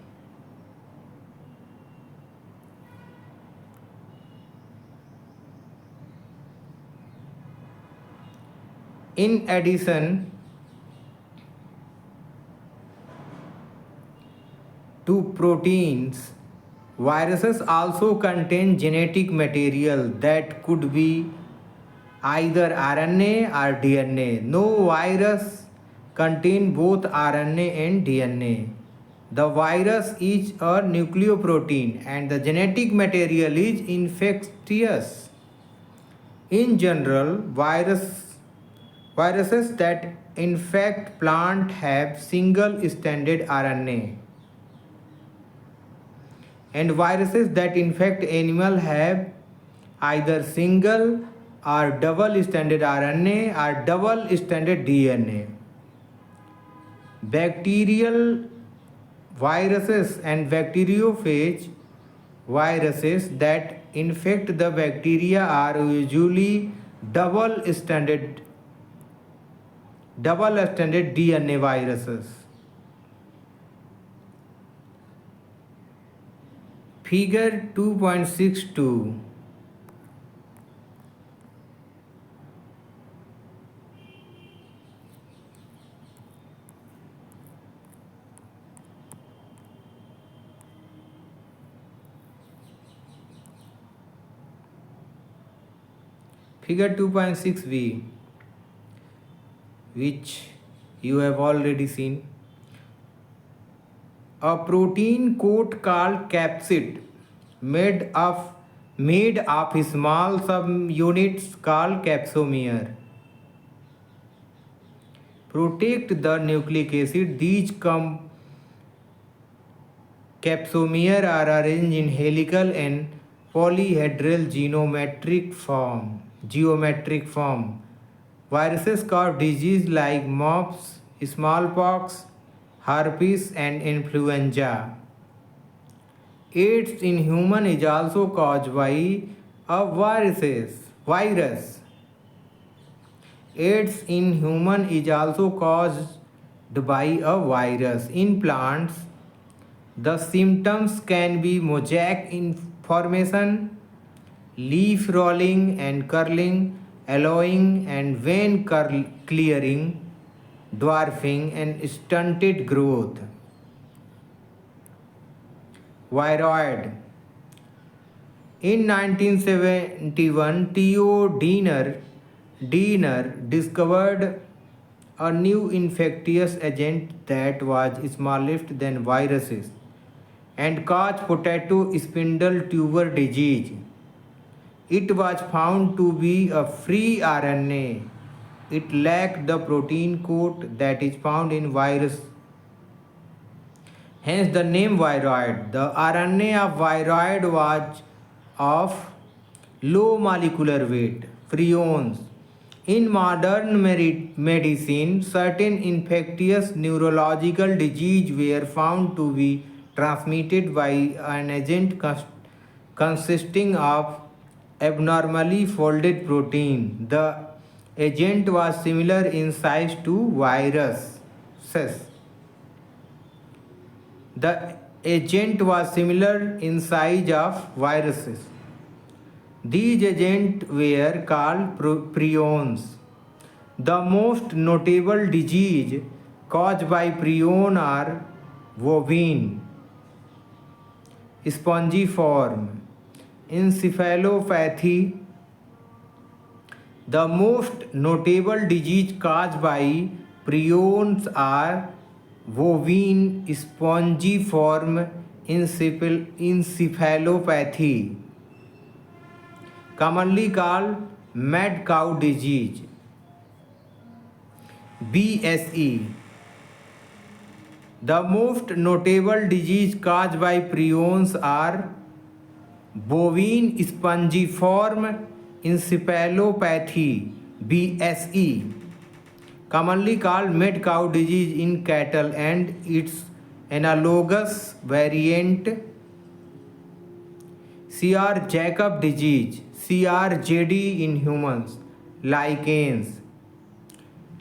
In addition to proteins, viruses also contain genetic material that could be either RNA or DNA. No virus contain both RNA and DNA. The virus is a nucleoprotein and the genetic material is infectious. In general, viruses that infect plant have single stranded RNA, and viruses that infect animal have either single or double stranded RNA or double stranded DNA. Bacterial viruses and bacteriophage viruses that infect the bacteria are usually double stranded DNA viruses. Figure 2.62. Figure 2.6b, which you have already seen. A protein coat called capsid made of small subunits called capsomere protect the nucleic acid. These capsomere are arranged in helical and polyhedral geometric form. Viruses cause disease like mumps, smallpox, herpes, and influenza. AIDS in human is also caused by a virus. AIDS in human is also caused by a virus. In plants, the symptoms can be mosaic formation, leaf rolling and curling, yellowing and vein clearing, dwarfing, and stunted growth. Viroid. In 1971, Theo Diener discovered a new infectious agent that was smaller than viruses and caused potato spindle tuber disease. It was found to be a free RNA. It lacked the protein coat that is found in virus. Hence the name viroid. The RNA of viroid was of low molecular weight, prions. In modern medicine, certain infectious neurological diseases were found to be transmitted by an agent consisting of abnormally folded protein. The agent was similar in size to viruses. The agent was similar in size of viruses. These agents were called prions. The most notable disease caused by prion are bovine, spongiform, encephalopathy. The most notable disease caused by prions are bovine spongiform encephalopathy, commonly called mad cow disease, BSE. The most notable disease caused by prions are bovine spongiform encephalopathy, BSE, commonly called mad cow disease in cattle, and its analogous variant CR Jacob disease, CRJD in humans, lichens.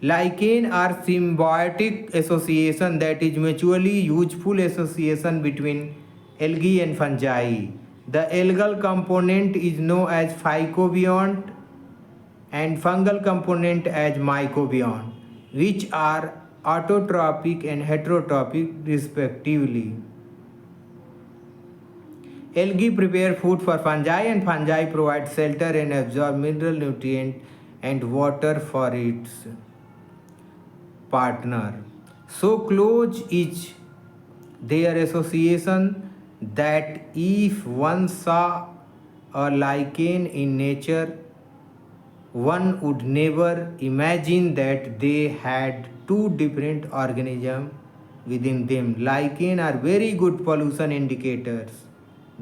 Lichen are symbiotic association, that is mutually useful association between algae and fungi. The algal component is known as phycobiont and fungal component as mycobiont, which are autotrophic and heterotrophic respectively. Algae prepare food for fungi and fungi provide shelter and absorb mineral nutrient and water for its partner. So close is their association that if one saw a lichen in nature, one would never imagine that they had two different organisms within them. Lichen are very good pollution indicators.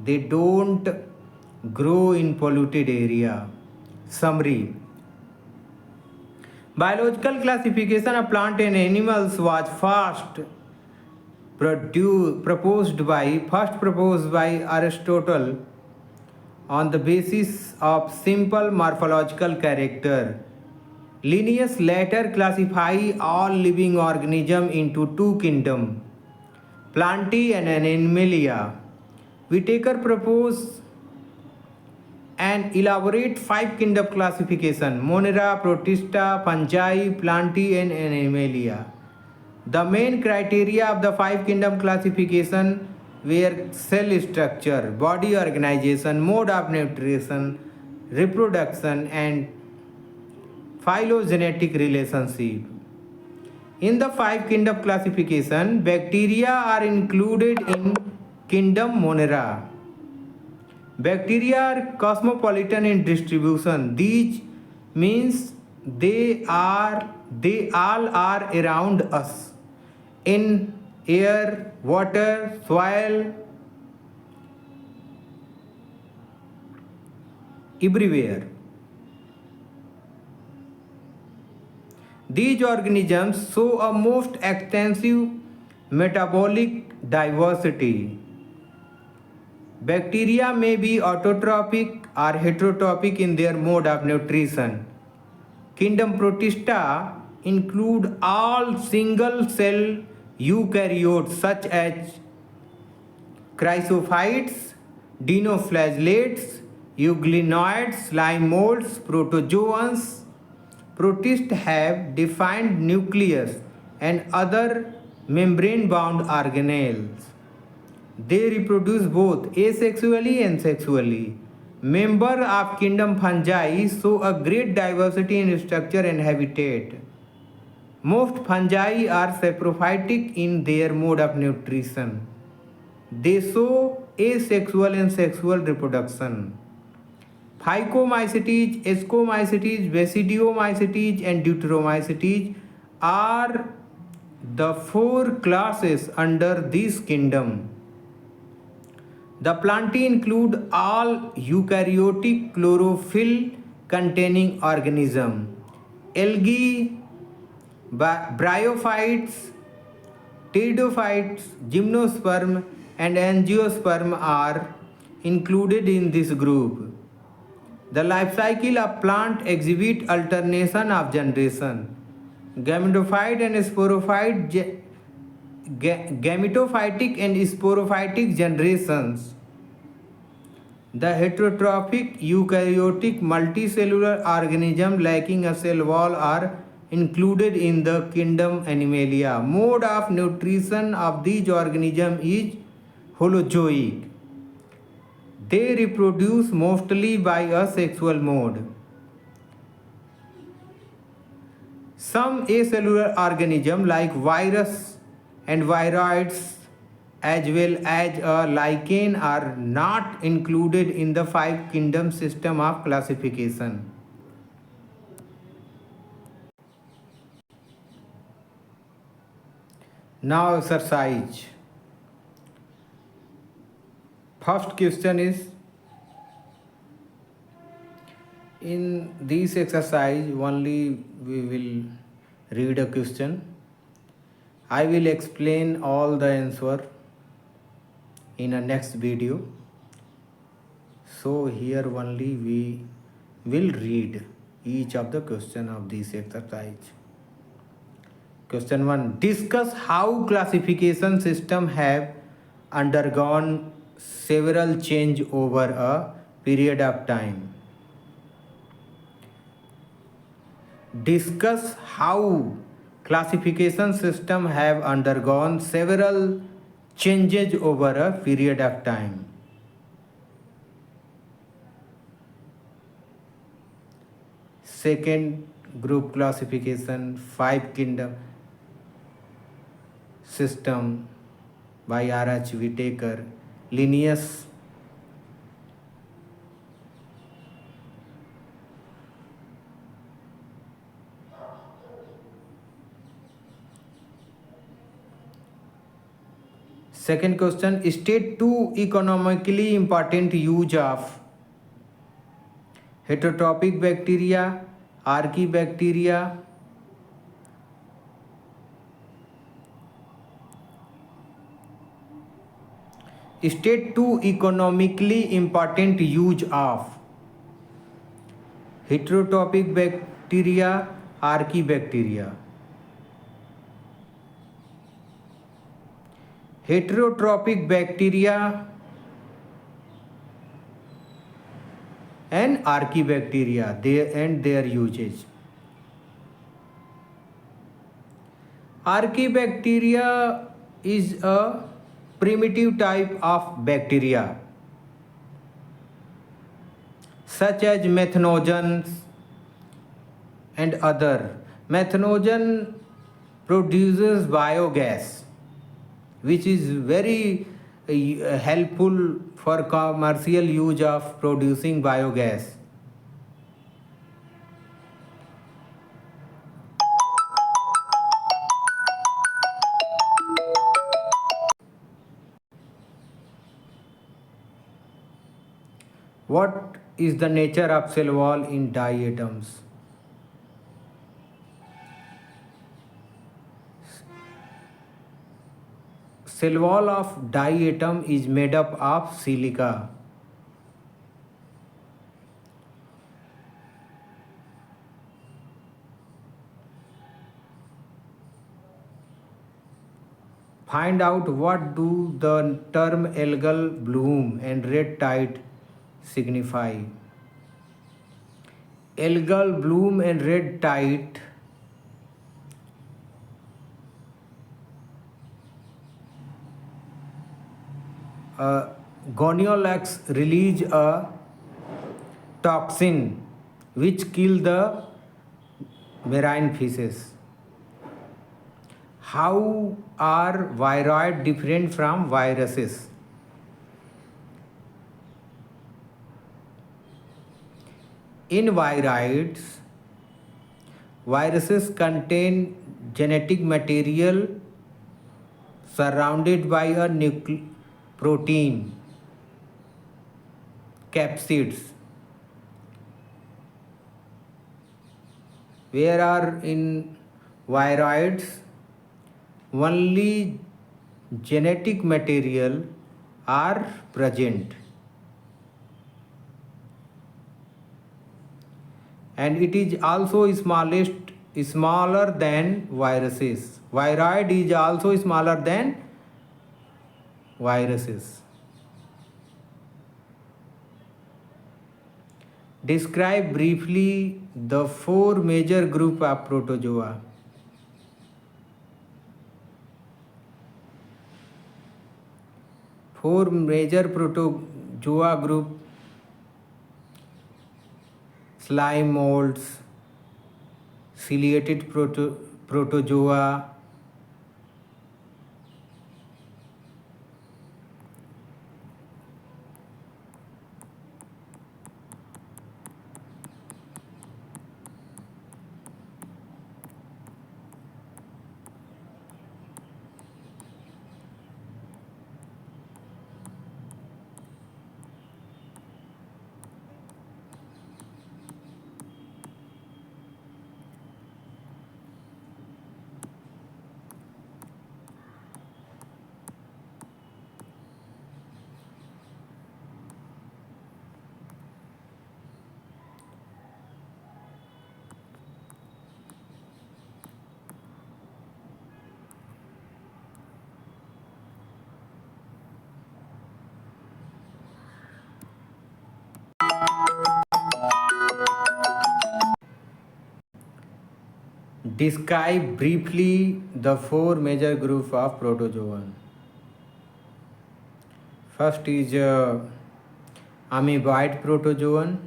They don't grow in polluted area. Summary: biological classification of plant and animals was first proposed by Aristotle on the basis of simple morphological character. Linnaeus later classified all living organisms into two kingdoms, Plantae and Animalia. Whitaker proposed an elaborate five kingdom classification: Monera, Protista, Fungi, Plantae, and Animalia. The main criteria of the five kingdom classification were cell structure, body organization, mode of nutrition, reproduction, and phylogenetic relationship. In the five kingdom classification, bacteria are included in kingdom Monera. Bacteria are cosmopolitan in distribution. These means they all are around us in air, water, soil, everywhere. These organisms show a most extensive metabolic diversity. Bacteria may be autotrophic or heterotrophic in their mode of nutrition. Kingdom Protista include all single cell eukaryotes such as chrysophytes, dinoflagellates, euglenoids, slime molds, protozoans. Protists have defined nucleus and other membrane-bound organelles. They reproduce both asexually and sexually. Members of kingdom fungi show a great diversity in structure and habitat. Most fungi are saprophytic in their mode of nutrition. They show asexual and sexual reproduction. Phycomycetes, Ascomycetes, Basidiomycetes, and Deuteromycetes are the four classes under this kingdom. The Plantae include all eukaryotic chlorophyll containing organisms. Algae, bryophytes, pteridophytes, gymnosperm, and angiosperm are included in this group. The life cycle of plant exhibit alternation of generation. Gametophyte and sporophyte gametophytic and sporophytic generations. The heterotrophic eukaryotic multicellular organism lacking a cell wall are included in the kingdom Animalia. Mode of nutrition of these organisms is holozoic. They reproduce mostly by a sexual mode. Some acellular organisms like virus and viroids as well as a lichen are not included in the five kingdom system of classification. Now exercise. First question is, in this exercise only we will read a question. I will explain all the answer in a next video. So here only we will read each of the question of this exercise. Question 1. Discuss how classification system have undergone several change over a period of time. Discuss how classification system have undergone several changes over a period of time. Second group classification, five kingdom system by R.H. Whitaker. Linnaeus. Second question, state two economically important use of heterotrophic bacteria, archaebacteria, state two economically important use of heterotrophic bacteria, archaebacteria. Heterotrophic bacteria and archaebacteria and their usage. Archaebacteria is a primitive type of bacteria such as methanogens and other. Methanogen produces biogas, which is very helpful for commercial use of producing biogas. What is the nature of cell wall in diatoms? Cell wall of diatom is made up of silica. Find out what do the term algal bloom and red tide signify. Algal bloom and red tide goniolax release a toxin which kill the marine fishes. How are viroids different from viruses? In viroids, viruses contain genetic material surrounded by a protein, capsids, where in viroids only genetic material are present, and it is also smaller than viruses. Viroid is also smaller than viruses. Describe briefly the four major groups of protozoa. Four major protozoa group: slime molds, ciliated protozoa, Describe briefly the four major groups of protozoan. First is amoeboid protozoan.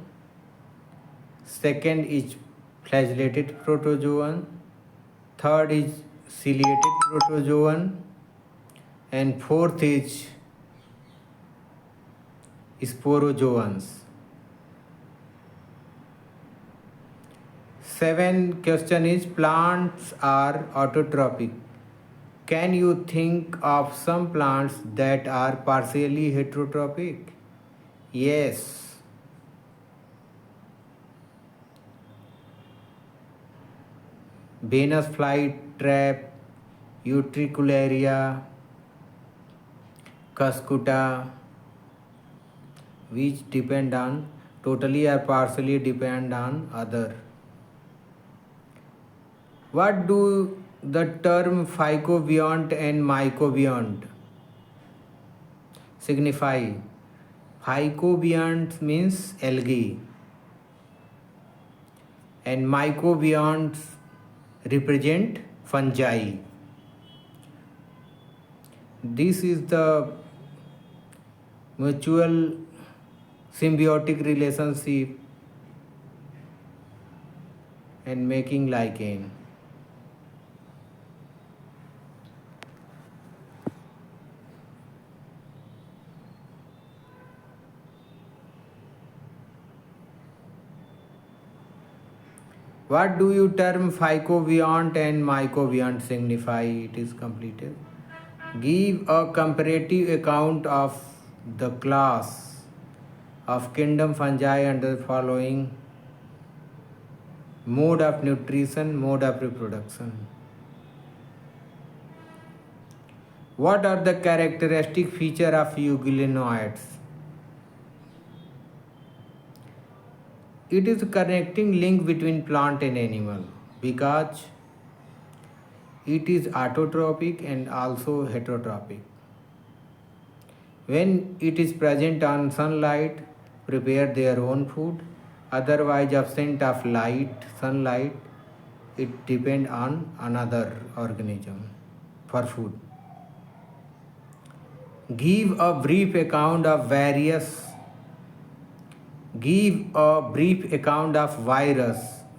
Second is flagellated protozoan. Third is ciliated protozoan. And fourth is sporozoans. Seven question is plants are autotrophic. Can you think of some plants that are partially heterotrophic? Yes. Venus flytrap, Utricularia, Cuscuta, which depend on totally or partially depend on other. What do the term phycobiont and mycobiont signify? Phycobiont means algae and mycobionts represent fungi. This is the mutual symbiotic relationship and making lichen. What do you term phycobiont and mycobiont signify? It is completed. Give a comparative account of the class of kingdom fungi under the following: mode of nutrition, mode of reproduction. What are the characteristic features of euglenoids? It is a connecting link between plant and animal because it is autotrophic and also heterotrophic. When it is present on sunlight, prepare their own food. Otherwise, absent of sunlight, it depend on another organism for food. Give a brief account of virus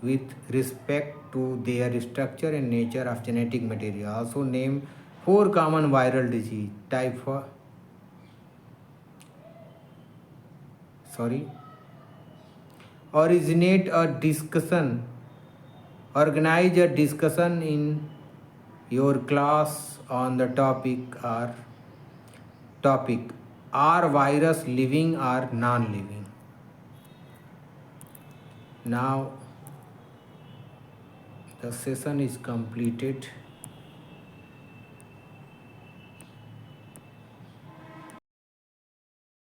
with respect to their structure and nature of genetic material. Also name four common viral disease. Originate a discussion. Organize a discussion in your class on the topic: are virus living or non-living? Now the session is completed.